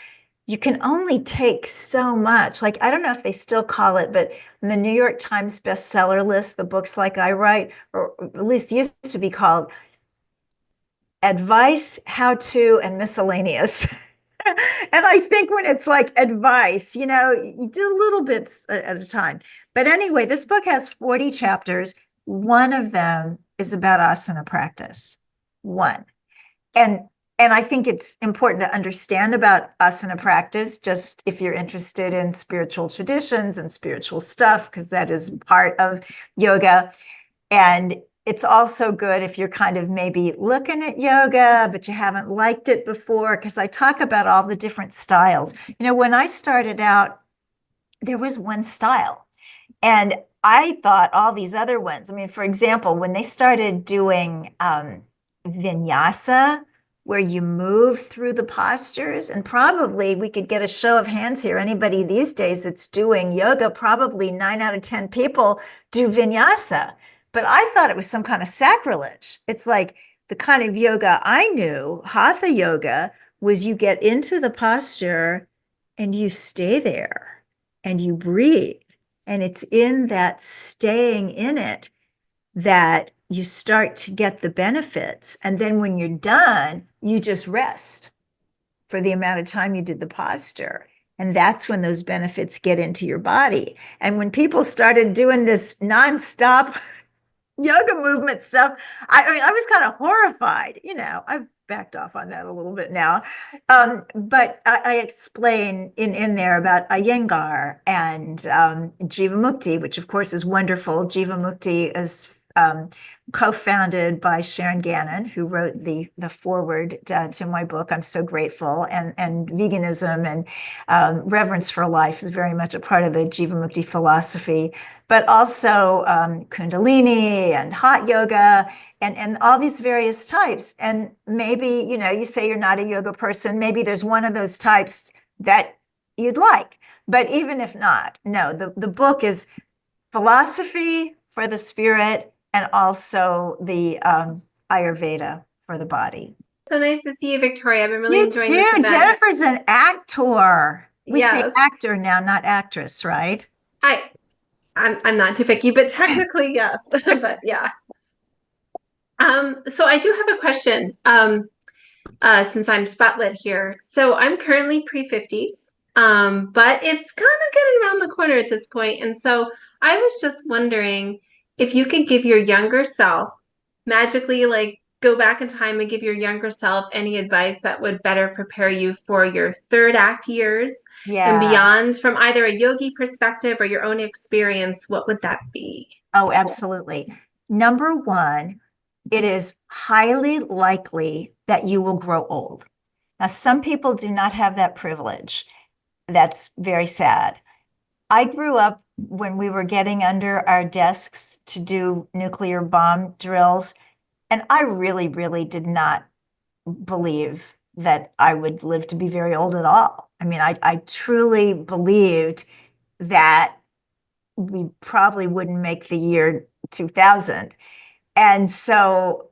you can only take so much. Like, I don't know if they still call it, but in the New York Times bestseller list, the books like I write, or at least used to be called Advice, How To, and Miscellaneous. And I think when it's like advice, you do little bits at a time. But anyway, this book has 40 chapters. One of them is about asana practice. One. And I think it's important to understand about asana practice, just if you're interested in spiritual traditions and spiritual stuff, because that is part of yoga. And it's also good if you're kind of maybe looking at yoga, but you haven't liked it before, because I talk about all the different styles. When I started out, there was one style. And I thought all these other ones, I mean, for example, when they started doing vinyasa, where you move through the postures, and probably we could get a show of hands here. Anybody these days that's doing yoga, probably 9 out of 10 people do vinyasa. But I thought it was some kind of sacrilege. It's like the kind of yoga I knew, hatha yoga, was you get into the posture and you stay there and you breathe. And it's in that staying in it that you start to get the benefits. And then when you're done, you just rest for the amount of time you did the posture. And that's when those benefits get into your body. And when people started doing this nonstop yoga movement stuff, I mean, I was kind of horrified. I've backed off on that a little bit now. But I explain in there about Iyengar and Jivamukti, which of course is wonderful. Jivamukti is co-founded by Sharon Gannon, who wrote the foreword to my book. I'm so grateful. And veganism and reverence for life is very much a part of the Jivamukti philosophy, but also Kundalini and hot yoga and all these various types. And maybe, you say you're not a yoga person, maybe there's one of those types that you'd like. But even if not, no, the book is philosophy for the spirit and also the Ayurveda for the body. So nice to see you, Victoria. I've been really You enjoying too. this event. Jennifer's an actor. We say Yes. actor now, not actress, right? I'm not too picky, but technically yes. But yeah. So I do have a question. Since I'm spotlit here. So I'm currently pre-50s, but it's kind of getting around the corner at this point. And so I was just wondering if you could give your younger self magically like go back in time and give your younger self any advice that would better prepare you for your third act years and beyond from either a yogi perspective or your own experience, what would that be? Oh, absolutely. Number one, it is highly likely that you will grow old. Now, some people do not have that privilege. That's very sad. I grew up when we were getting under our desks to do nuclear bomb drills, and I really, really did not believe that I would live to be very old at all. I mean, I truly believed that we probably wouldn't make the year 2000. And so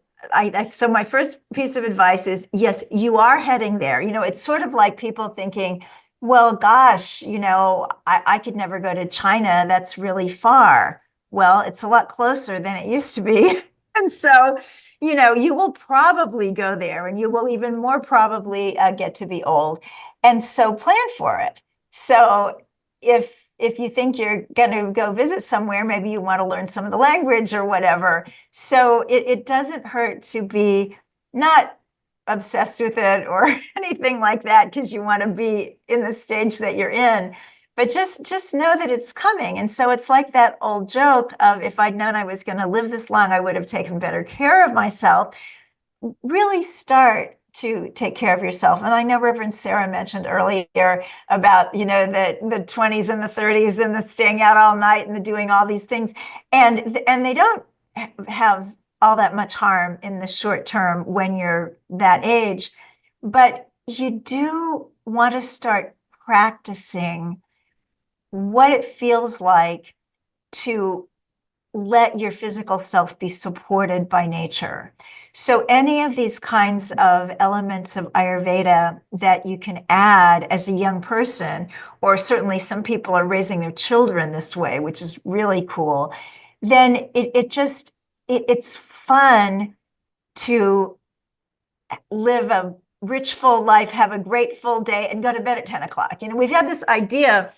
so my first piece of advice is, yes, you are heading there. It's sort of like people thinking, well, gosh, I could never go to China. That's really far. Well, it's a lot closer than it used to be. And so, you will probably go there and you will even more probably get to be old. And so plan for it. So if you think you're going to go visit somewhere, maybe you want to learn some of the language or whatever. So it doesn't hurt to be not obsessed with it or anything like that because you want to be in the stage that you're in. But just know that it's coming. And so it's like that old joke of if I'd known I was going to live this long, I would have taken better care of myself. Really start to take care of yourself. And I know Reverend Sarah mentioned earlier about, the 20s and the 30s and the staying out all night and the doing all these things. And they don't have all that much harm in the short term when you're that age. But you do want to start practicing what it feels like to let your physical self be supported by nature. So any of these kinds of elements of Ayurveda that you can add as a young person, or certainly some people are raising their children this way, which is really cool, then it's fun to live a rich, full life, have a great full day, and go to bed at 10 o'clock. We've had this idea,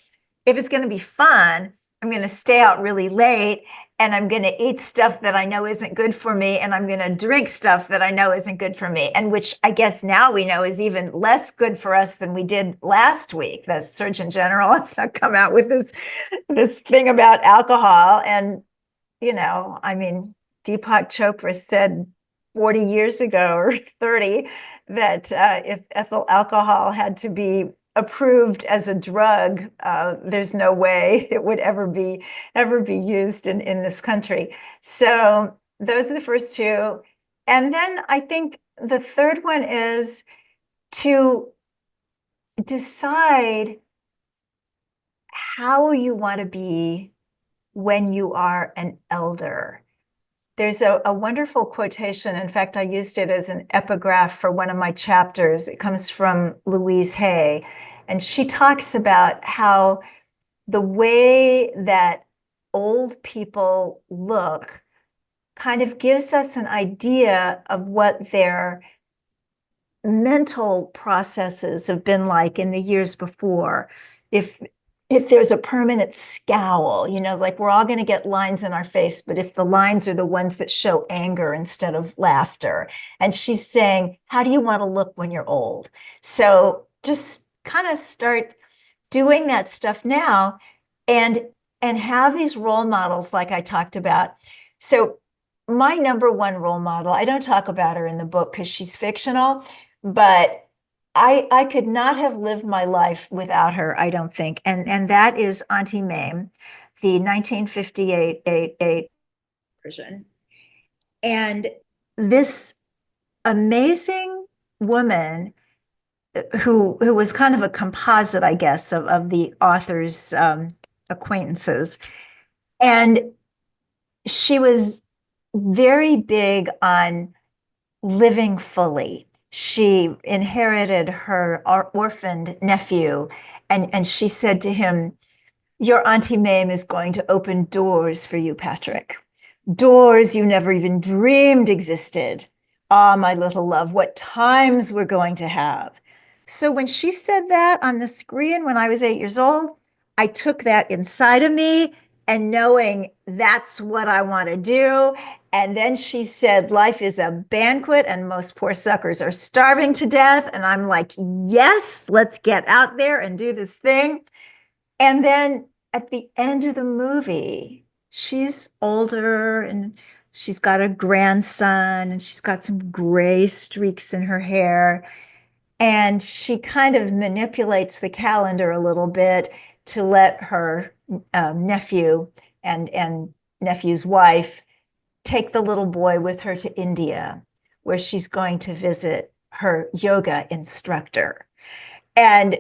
if it's going to be fun, I'm going to stay out really late and I'm going to eat stuff that I know isn't good for me. And I'm going to drink stuff that I know isn't good for me. And which I guess now we know is even less good for us than we did last week. The Surgeon General has come out with this thing about alcohol. And, I mean, Deepak Chopra said 40 years ago or 30 that if ethyl alcohol had to be approved as a drug, there's no way it would ever be used in this country. So those are the first two. And then I think the third one is to decide how you want to be when you are an elder. There's a wonderful quotation. In fact, I used it as an epigraph for one of my chapters. It comes from Louise Hay, and she talks about how the way that old people look kind of gives us an idea of what their mental processes have been like in the years before. If there's a permanent scowl, like we're all going to get lines in our face, but if the lines are the ones that show anger instead of laughter. And she's saying, how do you want to look when you're old? So just kind of start doing that stuff now and have these role models like I talked about. So my number one role model, I don't talk about her in the book because she's fictional, but I could not have lived my life without her, I don't think. And that is Auntie Mame, the 1958 version. And this amazing woman who was kind of a composite, I guess, of the author's acquaintances. And she was very big on living fully. She inherited her orphaned nephew, and she said to him, your Auntie Mame is going to open doors for you, Patrick. Doors you never even dreamed existed. Ah, my little love, what times we're going to have. So when she said that on the screen when I was 8 years old, I took that inside of me and knowing that's what I want to do. And then she said, life is a banquet and most poor suckers are starving to death. And I'm like, yes, let's get out there and do this thing. And then at the end of the movie, she's older and she's got a grandson and she's got some gray streaks in her hair. And she kind of manipulates the calendar a little bit to let her nephew and nephew's wife take the little boy with her to India, where she's going to visit her yoga instructor. And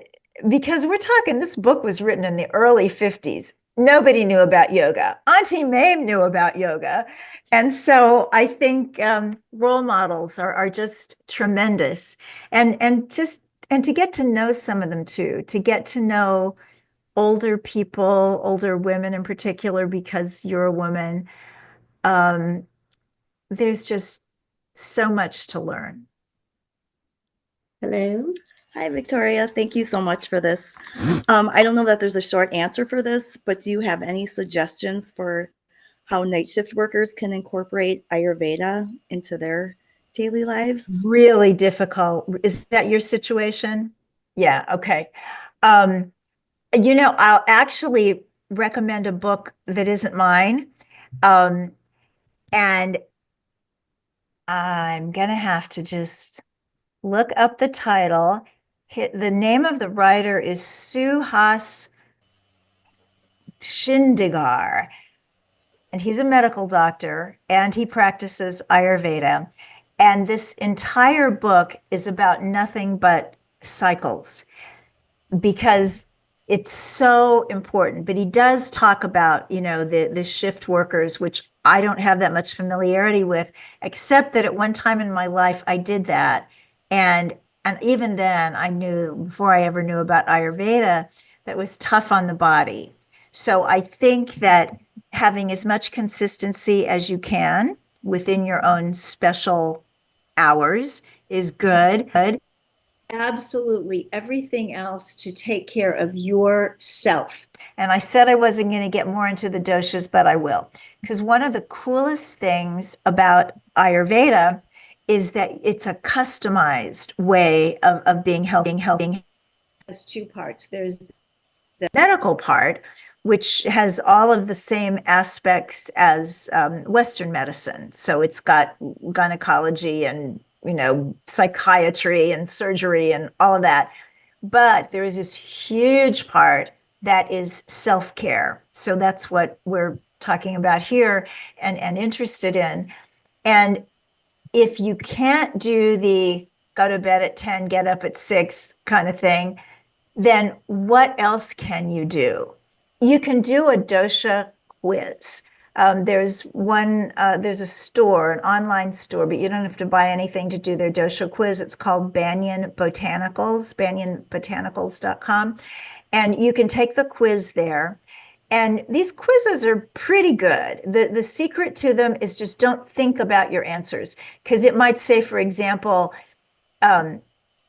because we're talking, this book was written in the early 50s. Nobody knew about yoga. Auntie Mame knew about yoga. And so I think role models are just tremendous. And to get to know some of them too, to get to know older people, older women in particular, because you're a woman, there's just so much to learn. Hello. Hi, Victoria. Thank you so much for this. I don't know that there's a short answer for this, but do you have any suggestions for how night shift workers can incorporate Ayurveda into their daily lives? Really difficult. Is that your situation? Yeah, okay. I'll actually recommend a book that isn't mine. And I'm going to have to just look up the title. The name of the writer is Suhas Shindigar, and he's a medical doctor and he practices Ayurveda. And this entire book is about nothing but cycles because it's so important. But he does talk about, the shift workers, which I don't have that much familiarity with, except that at one time in my life I did that. And even then I knew, before I ever knew about Ayurveda, that was tough on the body. So I think that having as much consistency as you can within your own special hours is good. Absolutely everything else to take care of yourself. And I said I wasn't going to get more into the doshas, but I will. Because one of the coolest things about Ayurveda is that it's a customized way of being healthy. It has two parts. There's the medical part, which has all of the same aspects as Western medicine. So it's got gynecology and psychiatry and surgery and all of that. But there is this huge part that is self-care. So that's what we're talking about here and interested in. And if you can't do the go to bed at 10, get up at 6 kind of thing, then what else can you do? You can do a dosha quiz. There's a store, an online store, but you don't have to buy anything to do their dosha quiz. It's called Banyan Botanicals, banyanbotanicals.com. And you can take the quiz there. And these quizzes are pretty good. The secret to them is just don't think about your answers. Because it might say, for example, I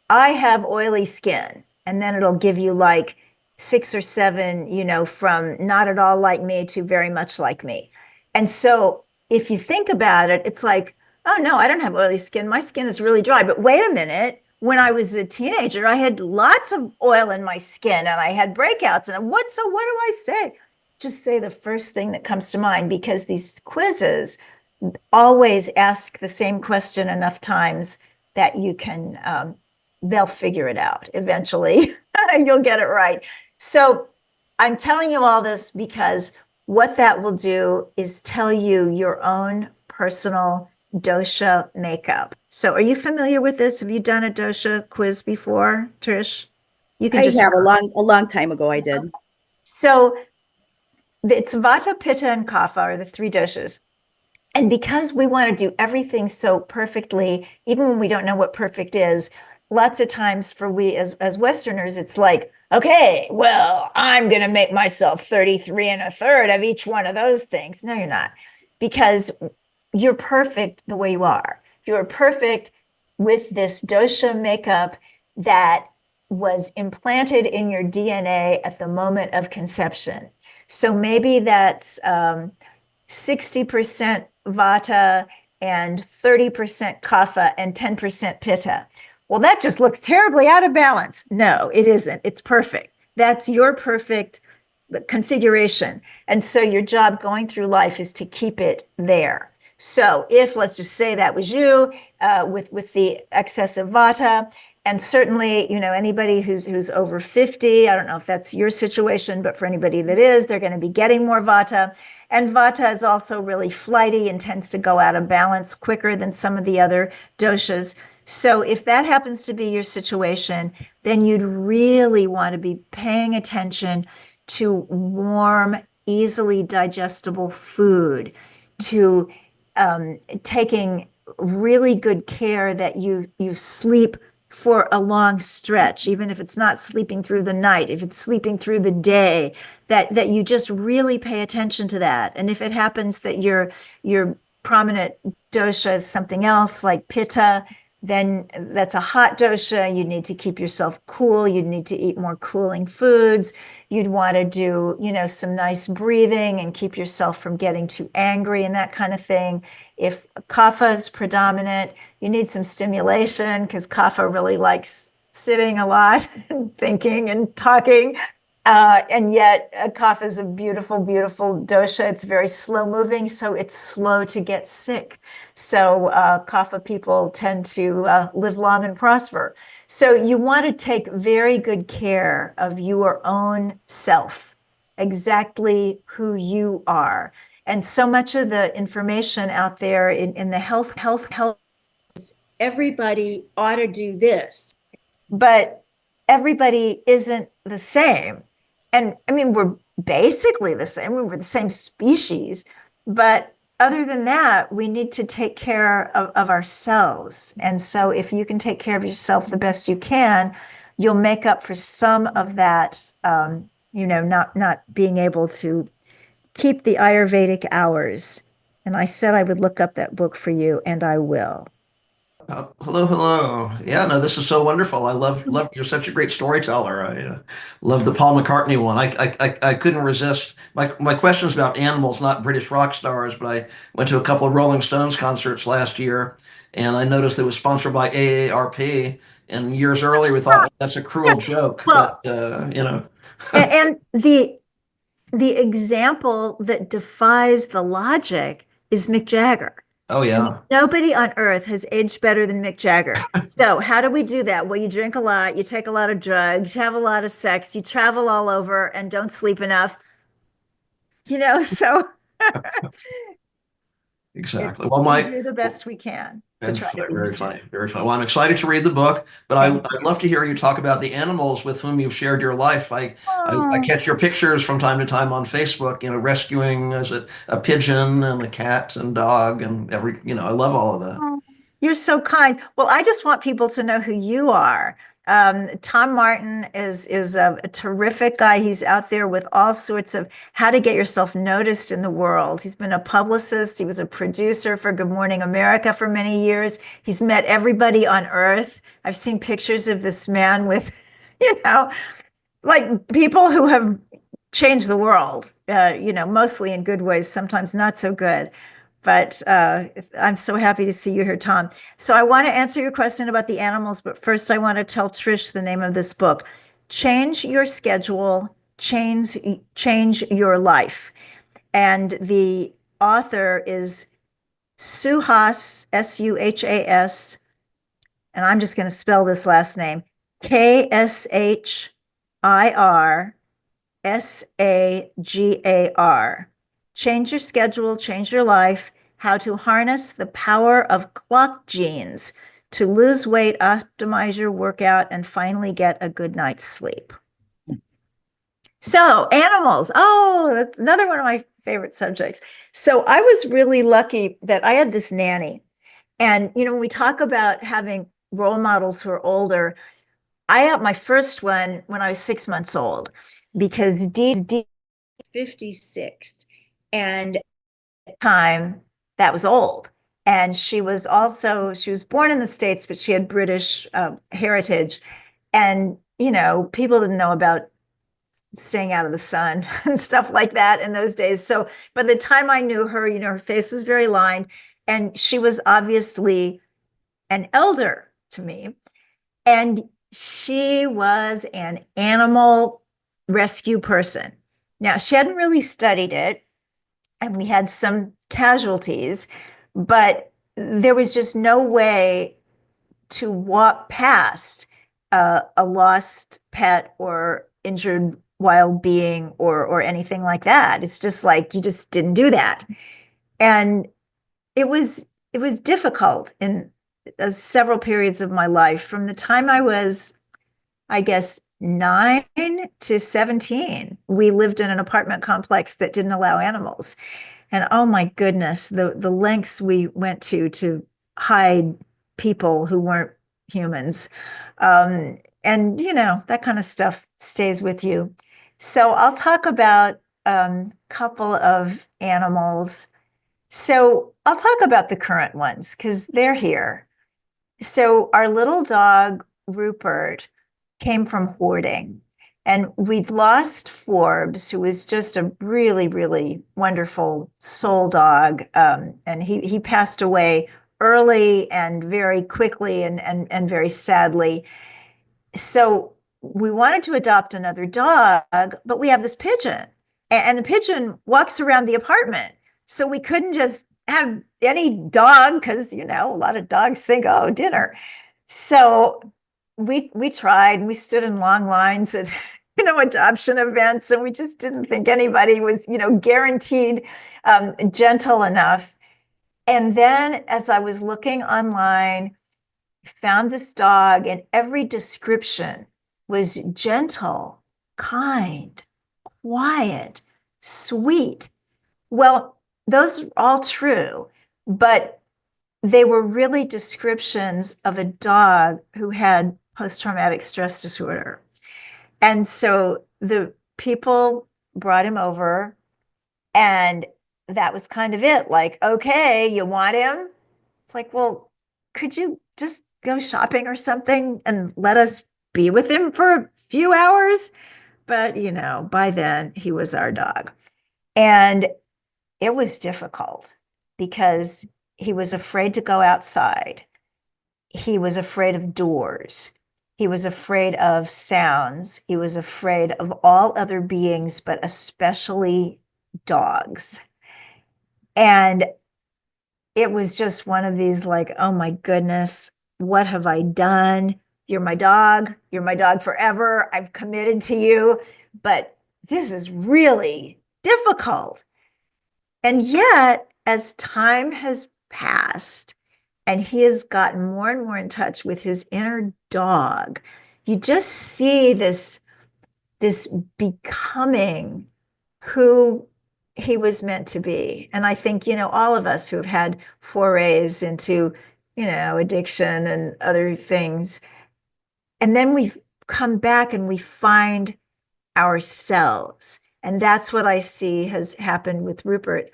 have oily skin. And then it'll give you like 6 or 7, from not at all like me to very much like me. And so if you think about it, it's like, oh no, I don't have oily skin. My skin is really dry. But wait a minute. When I was a teenager, I had lots of oil in my skin and I had breakouts. And what do I say? Just say the first thing that comes to mind, because these quizzes always ask the same question enough times that you can, they'll figure it out eventually. You'll get it right. So I'm telling you all this because what that will do is tell you your own personal dosha makeup. So are you familiar with this? Have you done a dosha quiz before, Trish? You can I just have a long time ago I did. So it's Vata, Pitta, and Kapha are the 3 doshas. And because we want to do everything so perfectly, even when we don't know what perfect is, lots of times for we as Westerners, it's like, okay, well, I'm going to make myself 33 and a third of each one of those things. No, you're not, because you're perfect the way you are. You're perfect with this dosha makeup that was implanted in your DNA at the moment of conception. So maybe that's 60% Vata and 30% Kapha and 10% Pitta. Well, that just looks terribly out of balance. No, it isn't. It's perfect. That's your perfect configuration. And so your job going through life is to keep it there. So if, let's just say that was you with the excess of Vata, and certainly, anybody who's over 50, I don't know if that's your situation, but for anybody that is, they're going to be getting more Vata. And Vata is also really flighty and tends to go out of balance quicker than some of the other doshas. So if that happens to be your situation, then you'd really want to be paying attention to warm, easily digestible food, to taking really good care that you sleep for a long stretch, even if it's not sleeping through the night, if it's sleeping through the day, that you just really pay attention to that. And if it happens that your prominent dosha is something else like Pitta, then that's a hot dosha. You need to keep yourself cool. You need to eat more cooling foods. You'd want to do, some nice breathing and keep yourself from getting too angry and that kind of thing. If kapha is predominant, you need some stimulation because kapha really likes sitting a lot and thinking and talking. And yet kapha is a beautiful, beautiful dosha. It's very slow moving, so it's slow to get sick. So kapha people tend to live long and prosper. So you want to take very good care of your own self, exactly who you are. And so much of the information out there in the health, everybody ought to do this, but everybody isn't the same. And I mean, we're basically the same. We're the same species, but other than that, we need to take care of ourselves. And so if you can take care of yourself the best you can, you'll make up for some of that, not being able to keep the Ayurvedic hours. And I said I would look up that book for you, and I will. Hello. Yeah, no, this is so wonderful. I love. You're such a great storyteller. I love the Paul McCartney one. I couldn't resist. My question's about animals, not British rock stars, but I went to a couple of Rolling Stones concerts last year, and I noticed it was sponsored by AARP. And years earlier, we thought, well, that's a cruel joke, Well, but and the example that defies the logic is Mick Jagger. Oh yeah. Nobody on earth has aged better than Mick Jagger. So how do we do that? Well, you drink a lot, you take a lot of drugs, you have a lot of sex, you travel all over and don't sleep enough. So Exactly. Well, we my do the best we can to and try to be very Mick funny, Jagger. very funny. Well, I'm excited to read the book, but Thank I'd you. love to hear you talk about the animals with whom you've shared your life. I Oh. catch your pictures from time to time on Facebook, rescuing, is it a pigeon and a cat and dog and I love all of that. Oh, you're so kind. Well, I just want people to know who you are. Tom Martin is a terrific guy. He's out there with all sorts of how to get yourself noticed in the world. He's been a publicist. He was a producer for Good Morning America for many years. He's met everybody on earth. I've seen pictures of this man with, you know, like people who have changed the world, mostly in good ways, sometimes not so good. But I'm so happy to see you here, Tom. So I want to answer your question about the animals, but first I want to tell Trish the name of this book. Change Your Schedule, Change Your Life. And the author is Suhas, Suhas, and I'm just going to spell this last name, Kshirsagar. Change your schedule, change your life, how to harness the power of clock genes to lose weight, optimize your workout, and finally get a good night's sleep. So, animals. Oh, that's another one of my favorite subjects. So, I was really lucky that I had this nanny. And, when we talk about having role models who are older, I had my first one when I was 6 months old because Dee 56, and at the time that was old. And she was born in the States, but she had British heritage. And, people didn't know about staying out of the sun and stuff like that in those days. So by the time I knew her, her face was very lined, and she was obviously an elder to me. And she was an animal rescue person. Now, she hadn't really studied it, and we had some casualties, but there was just no way to walk past a lost pet or injured wild being or anything like that. It's just like you just didn't do that. And it was difficult in several periods of my life from the time I was, I guess, 9 to 17. We lived in an apartment complex that didn't allow animals. And oh my goodness, the lengths we went to hide people who weren't humans. And that kind of stuff stays with you. So I'll talk about a couple of animals. So I'll talk about the current ones because they're here. So our little dog, Rupert, came from hoarding. And we'd lost Forbes, who was just a really, really wonderful soul dog. And he passed away early and very quickly and very sadly. So we wanted to adopt another dog, but we have this pigeon, and the pigeon walks around the apartment. So we couldn't just have any dog because, a lot of dogs think, oh, dinner. So we tried, we stood in long lines at, adoption events, and we just didn't think anybody was, guaranteed gentle enough. And then as I was looking online, found this dog, and every description was gentle, kind, quiet, sweet. Well, those are all true, but they were really descriptions of a dog who had post-traumatic stress disorder. And so the people brought him over, and that was kind of it. Like, okay, you want him? It's like, well, could you just go shopping or something and let us be with him for a few hours? But, by then he was our dog. And it was difficult because he was afraid to go outside. He was afraid of doors. He was afraid of sounds. He was afraid of all other beings, but especially dogs. And it was just one of these like, oh my goodness, what have I done? You're my dog. You're my dog forever. I've committed to you, but this is really difficult. And yet, as time has passed and he has gotten more and more in touch with his inner dog, you just see this becoming who he was meant to be. And I think, all of us who have had forays into, addiction and other things, and then we come back and we find ourselves. And that's what I see has happened with Rupert.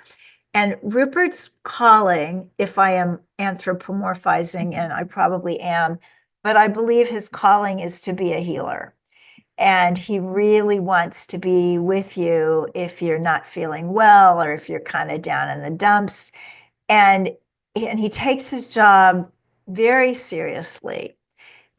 And Rupert's calling, if I am anthropomorphizing, and I probably am, but I believe his calling is to be a healer. And he really wants to be with you if you're not feeling well or if you're kind of down in the dumps. And he takes his job very seriously.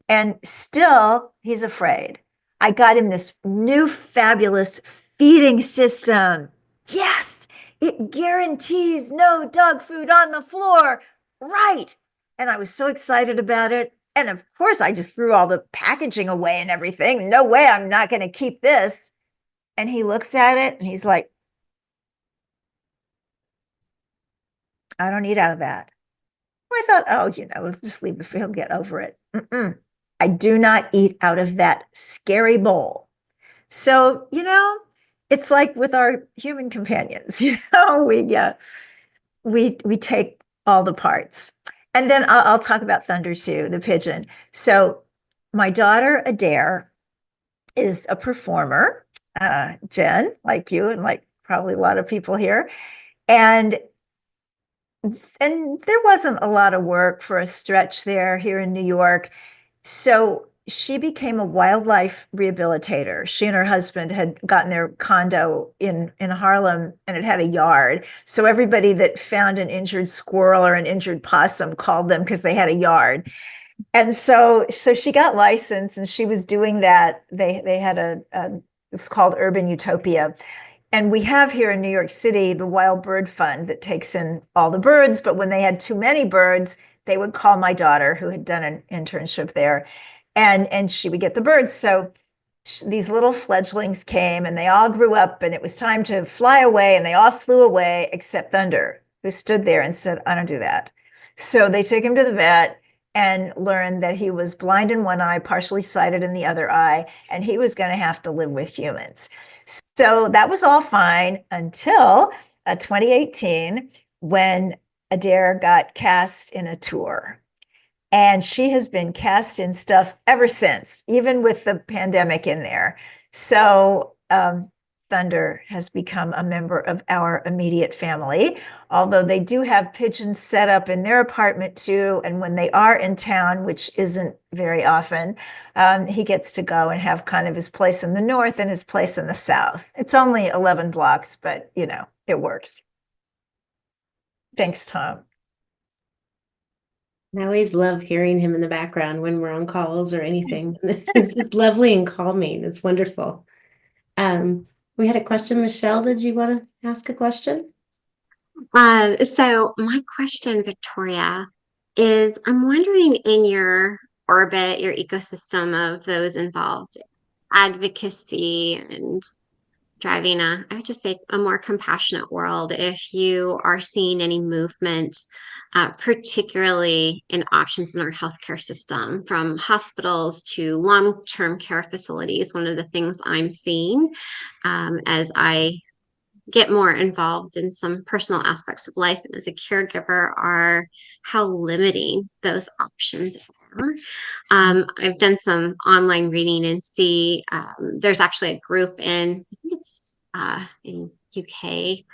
And still, he's afraid. I got him this new fabulous feeding system. Yes, it guarantees no dog food on the floor. Right. And I was so excited about it. And of course, I just threw all the packaging away and everything. No way, I'm not going to keep this. And he looks at it and he's like, I don't eat out of that. I thought, oh, let's just leave the field, get over it. I do not eat out of that scary bowl. So, it's like with our human companions, we take all the parts. And then I'll talk about Thunder too, the pigeon. So my daughter Adair is a performer, Jen, like you and like probably a lot of people here. And there wasn't a lot of work for a stretch there here in New York. So she became a wildlife rehabilitator. She and her husband had gotten their condo in Harlem, and it had a yard. So everybody that found an injured squirrel or an injured possum called them because they had a yard. And so she got licensed and she was doing that. They had it was called Urban Utopia. And we have here in New York City the Wild Bird Fund that takes in all the birds. But when they had too many birds, they would call my daughter, who had done an internship there, and she would get the birds. So these little fledglings came and they all grew up and it was time to fly away, and they all flew away except Thunder, who stood there and said, I don't do that. So they took him to the vet and learned that he was blind in one eye, partially sighted in the other eye, and he was going to have to live with humans. So that was all fine until 2018, when Adair got cast in a tour. And she has been cast in stuff ever since, even with the pandemic in there. So Thunder has become a member of our immediate family, although they do have pigeons set up in their apartment too. And when they are in town, which isn't very often, he gets to go and have kind of his place in the north and his place in the south. It's only 11 blocks, but it works. Thanks, Tom. I always love hearing him in the background when we're on calls or anything. It's lovely and calming. It's wonderful. We had a question. Michelle, did you want to ask a question? So my question, Victoria, is I'm wondering, in your orbit, your ecosystem of those involved, advocacy and driving I would just say, a more compassionate world, if you are seeing any movement, particularly in options in our healthcare system, from hospitals to long-term care facilities. One of the things I'm seeing as I get more involved in some personal aspects of life and as a caregiver are how limiting those options are. I've done some online reading and see there's actually a group in, I think it's in UK,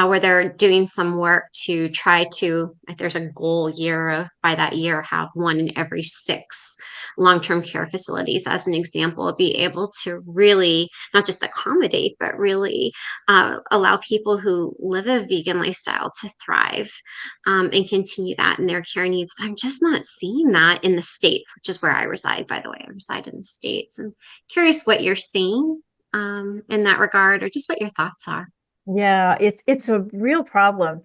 where they're doing some work to try to, there's a goal year of, by that year, have 1 in every 6 long-term care facilities, as an example, be able to really not just accommodate, but really allow people who live a vegan lifestyle to thrive and continue that in their care needs. But I'm just not seeing that in the States, which is where I reside, by the way. I reside in the States. I'm curious what you're seeing in that regard, or just what your thoughts are. Yeah, it's a real problem.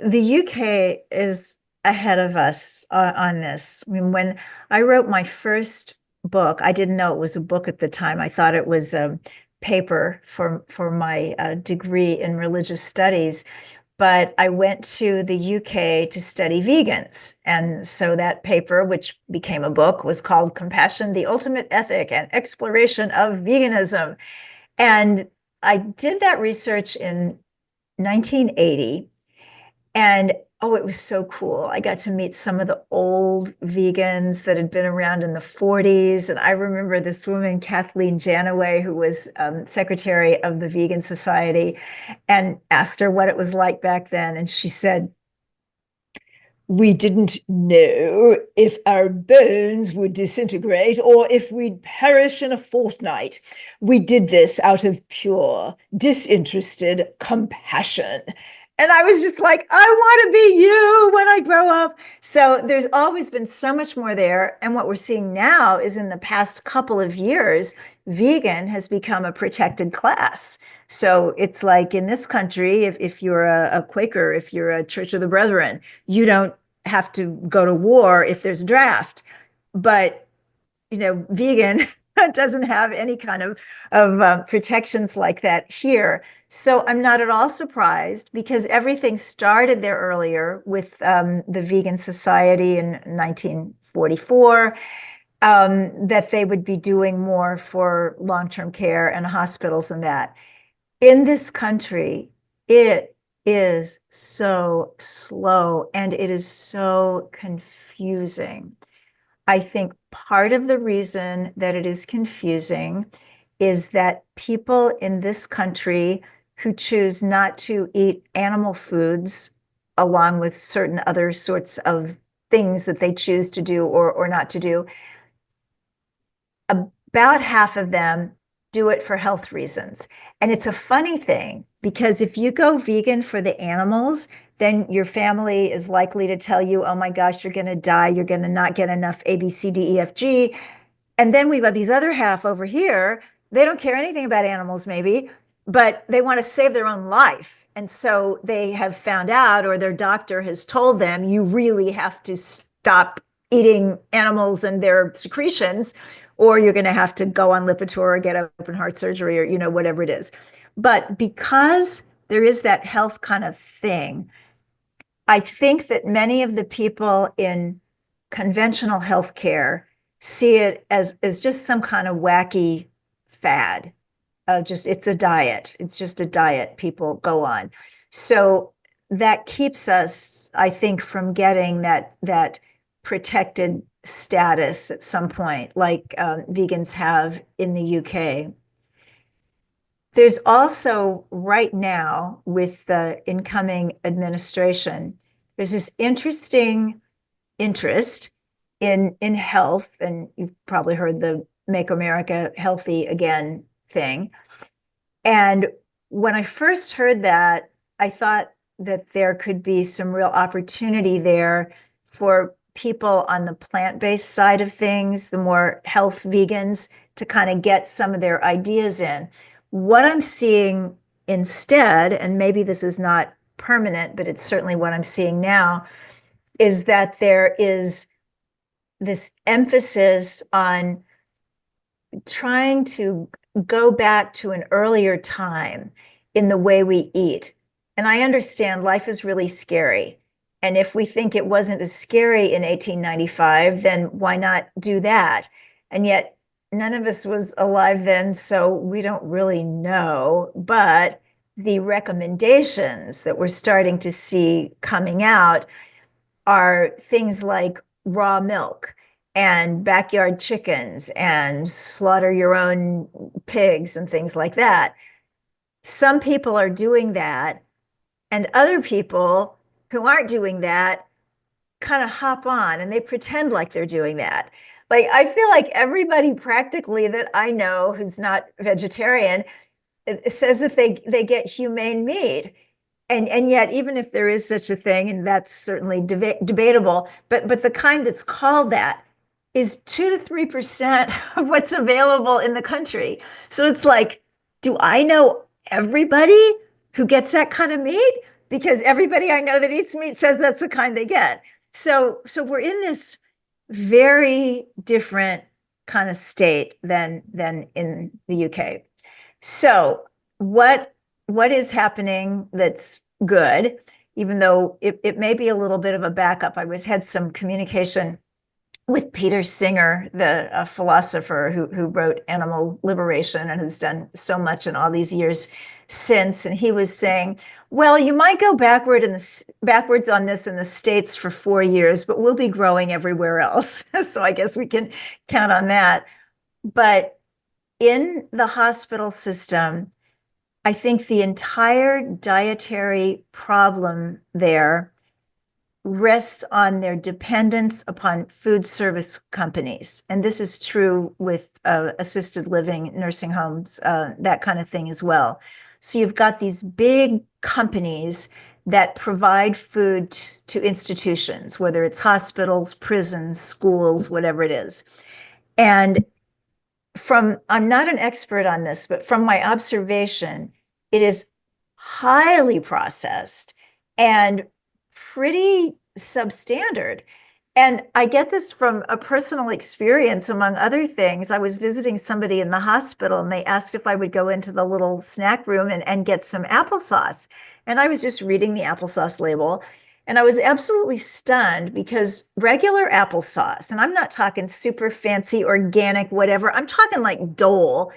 the UK is ahead of us on this. I mean, when I wrote my first book, I didn't know it was a book at the time. I thought it was a paper for my degree in religious studies. But I went to the UK to study vegans. And so that paper, which became a book, was called Compassion, the Ultimate Ethic and Exploration of Veganism. And I did that research in 1980. And oh, it was so cool. I got to meet some of the old vegans that had been around in the 40s. And I remember this woman, Kathleen Janaway, who was secretary of the Vegan Society, and asked her what it was like back then. And she said, we didn't know if our bones would disintegrate or if we'd perish in a fortnight. We did this out of pure, disinterested compassion. And I was just like, I want to be you when I grow up. So there's always been so much more there. And what we're seeing now is in the past couple of years, vegan has become a protected class. So it's like in this country, if you're a Quaker, if you're a Church of the Brethren, you don't have to go to war if there's a draft. But, vegan doesn't have any kind of protections like that here. So I'm not at all surprised because everything started there earlier with the Vegan Society in 1944. That they would be doing more for long-term care and hospitals and that. In this country, it is so slow and it is so confusing. I think part of the reason that it is confusing is that people in this country who choose not to eat animal foods, along with certain other sorts of things that they choose to do or not to do, about half of them do it for health reasons. And it's a funny thing because if you go vegan for the animals, then your family is likely to tell you, oh my gosh, you're going to die. You're going to not get enough A, B, C, D, E, F, G. And then we've got these other half over here. They don't care anything about animals, maybe, but they want to save their own life. And so they have found out, or their doctor has told them, you really have to stop eating animals and their secretions, or you're going to have to go on Lipitor or get open heart surgery or, whatever it is. But because there is that health kind of thing, I think that many of the people in conventional healthcare see it as just some kind of wacky fad. It's a diet. It's just a diet people go on. So that keeps us, I think, from getting that protected status at some point, like vegans have in the UK. There's also right now with the incoming administration, there's this interesting interest in health, and you've probably heard the Make America Healthy Again thing. And when I first heard that, I thought that there could be some real opportunity there for people on the plant-based side of things, the more health vegans, to kind of get some of their ideas in. What I'm seeing instead, and maybe this is not permanent, but it's certainly what I'm seeing now, is that there is this emphasis on trying to go back to an earlier time in the way we eat. And I understand life is really scary. And if we think it wasn't as scary in 1895, then why not do that? And yet none of us was alive then, so we don't really know. But the recommendations that we're starting to see coming out are things like raw milk and backyard chickens and slaughter your own pigs and things like that. Some people are doing that, and other people who aren't doing that kind of hop on and they pretend like they're doing that. Like, I feel like everybody practically that I know who's not vegetarian says that they get humane meat. And yet, even if there is such a thing, and that's certainly debatable, but the kind that's called that is 2 to 3% of what's available in the country. So it's like, do I know everybody who gets that kind of meat? because everybody I know that eats meat says that's the kind they get. So we're in this very different kind of state than in the UK. So what is happening that's good, even though it may be a little bit of a backup. I had some communication with Peter Singer, the philosopher who wrote Animal Liberation and has done so much in all these years since. And he was saying, well, you might go backwards on this in the States for 4 years, but we'll be growing everywhere else. So I guess we can count on that. But in the hospital system, I think the entire dietary problem there rests on their dependence upon food service companies. And this is true with assisted living, nursing homes, that kind of thing as well. So you've got these big companies that provide food to institutions, whether it's hospitals, prisons, schools, whatever it is. And I'm not an expert on this, but from my observation, it is highly processed and pretty substandard. And I get this from a personal experience, among other things. I was visiting somebody in the hospital and they asked if I would go into the little snack room and get some applesauce. And I was just reading the applesauce label. And I was absolutely stunned because regular applesauce, and I'm not talking super fancy, organic, whatever, I'm talking like Dole.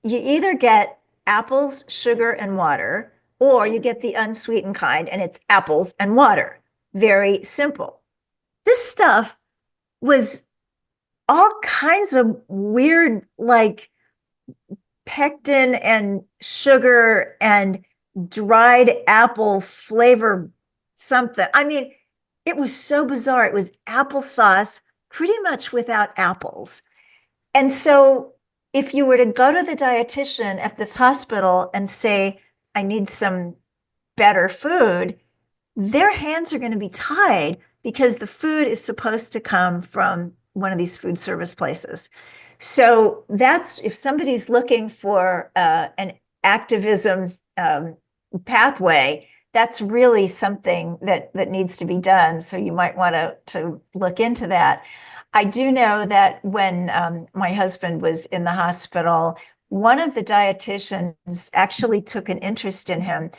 You either get apples, sugar, and water, or you get the unsweetened kind, and it's apples and water. Very simple. This stuff was all kinds of weird, like pectin and sugar and dried apple flavor something. I mean, it was so bizarre. It was applesauce pretty much without apples. And so if you were to go to the dietitian at this hospital and say, I need some better food, their hands are going to be tied because the food is supposed to come from one of these food service places. So that's, if somebody's looking for an activism pathway, that's really something that needs to be done. So you might want to look into that. I do know that when my husband was in the hospital, one of the dietitians actually took an interest in him.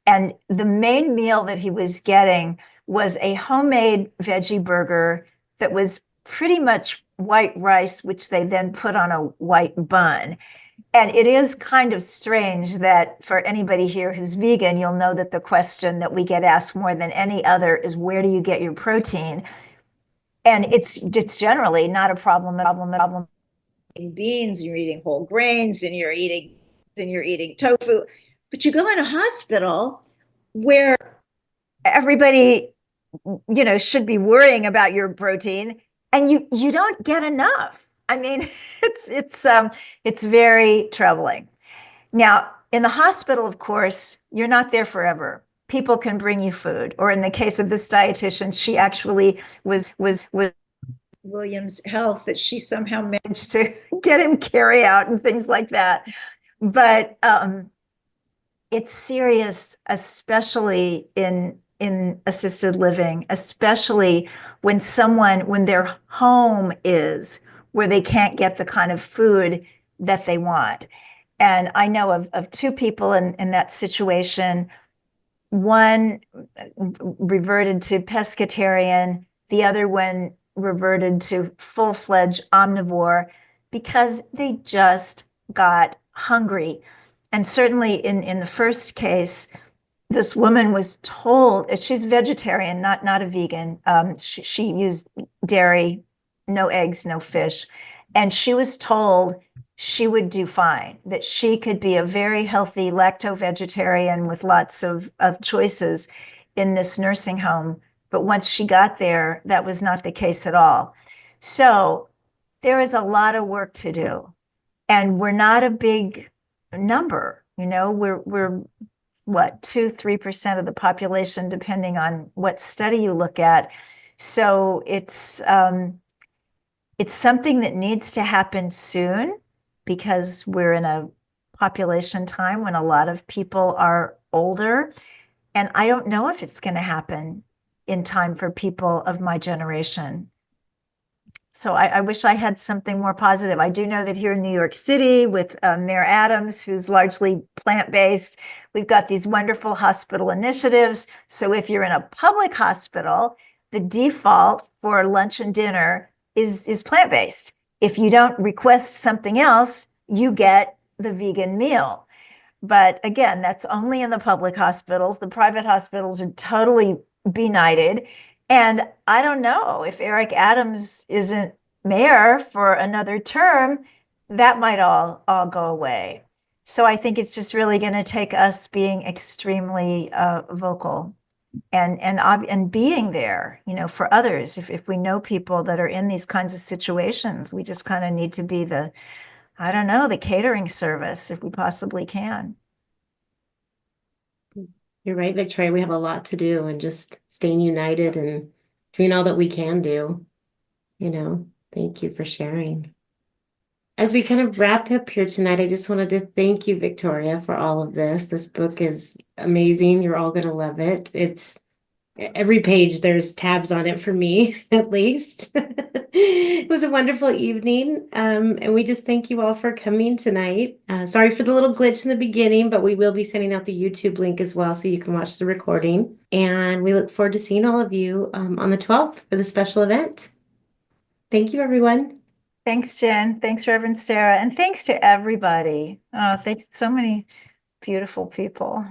And the main meal that he was getting was a homemade veggie burger that was pretty much white rice, which they then put on a white bun. And it is kind of strange that for anybody here who's vegan, you'll know that the question that we get asked more than any other is, where do you get your protein? And it's generally not a problem. In beans, you're eating whole grains, and you're eating tofu. But you go in a hospital where everybody, should be worrying about your protein, and you don't get enough. I mean, it's very troubling. Now, in the hospital, of course, you're not there forever. People can bring you food, or in the case of this dietitian, she actually was William's health that she somehow managed to get him carry out and things like that. But it's serious, especially in assisted living, especially when their home is where they can't get the kind of food that they want. And I know of two people in that situation. One reverted to pescatarian, the other one reverted to full-fledged omnivore because they just got hungry. And certainly in the first case, this woman was told, she's vegetarian, not a vegan. She used dairy, no eggs, no fish. And she was told she would do fine, that she could be a very healthy lacto-vegetarian with lots of choices in this nursing home. But once she got there, that was not the case at all. So there is a lot of work to do. And we're not a big number, we're what, 2-3% of the population, depending on what study you look at. So it's something that needs to happen soon because we're in a population time when a lot of people are older. And I don't know if it's going to happen in time for people of my generation. So I wish I had something more positive. I do know that here in New York City with Mayor Adams, who's largely plant-based, we've got these wonderful hospital initiatives. So if you're in a public hospital, the default for lunch and dinner is plant-based. If you don't request something else, you get the vegan meal. But again, that's only in the public hospitals. The private hospitals are totally benighted. And I don't know if Eric Adams isn't mayor for another term, that might all go away. So I think it's just really going to take us being extremely vocal and being there, you know, for others. If we know people that are in these kinds of situations, we just kind of need to be the, I don't know, the catering service if we possibly can. You're right, Victoria. We have a lot to do, and just staying united and doing all that we can do. Thank you for sharing. As we kind of wrap up here tonight, I just wanted to thank you, Victoria, for all of this. This book is amazing. You're all going to love it. It's every page, there's tabs on it for me, at least. It was a wonderful evening. And we just thank you all for coming tonight. Sorry for the little glitch in the beginning, but we will be sending out the YouTube link as well so you can watch the recording. And we look forward to seeing all of you on the 12th for the special event. Thank you, everyone. Thanks, Jen. Thanks, Reverend Sarah. And thanks to everybody. Oh, thanks to so many beautiful people.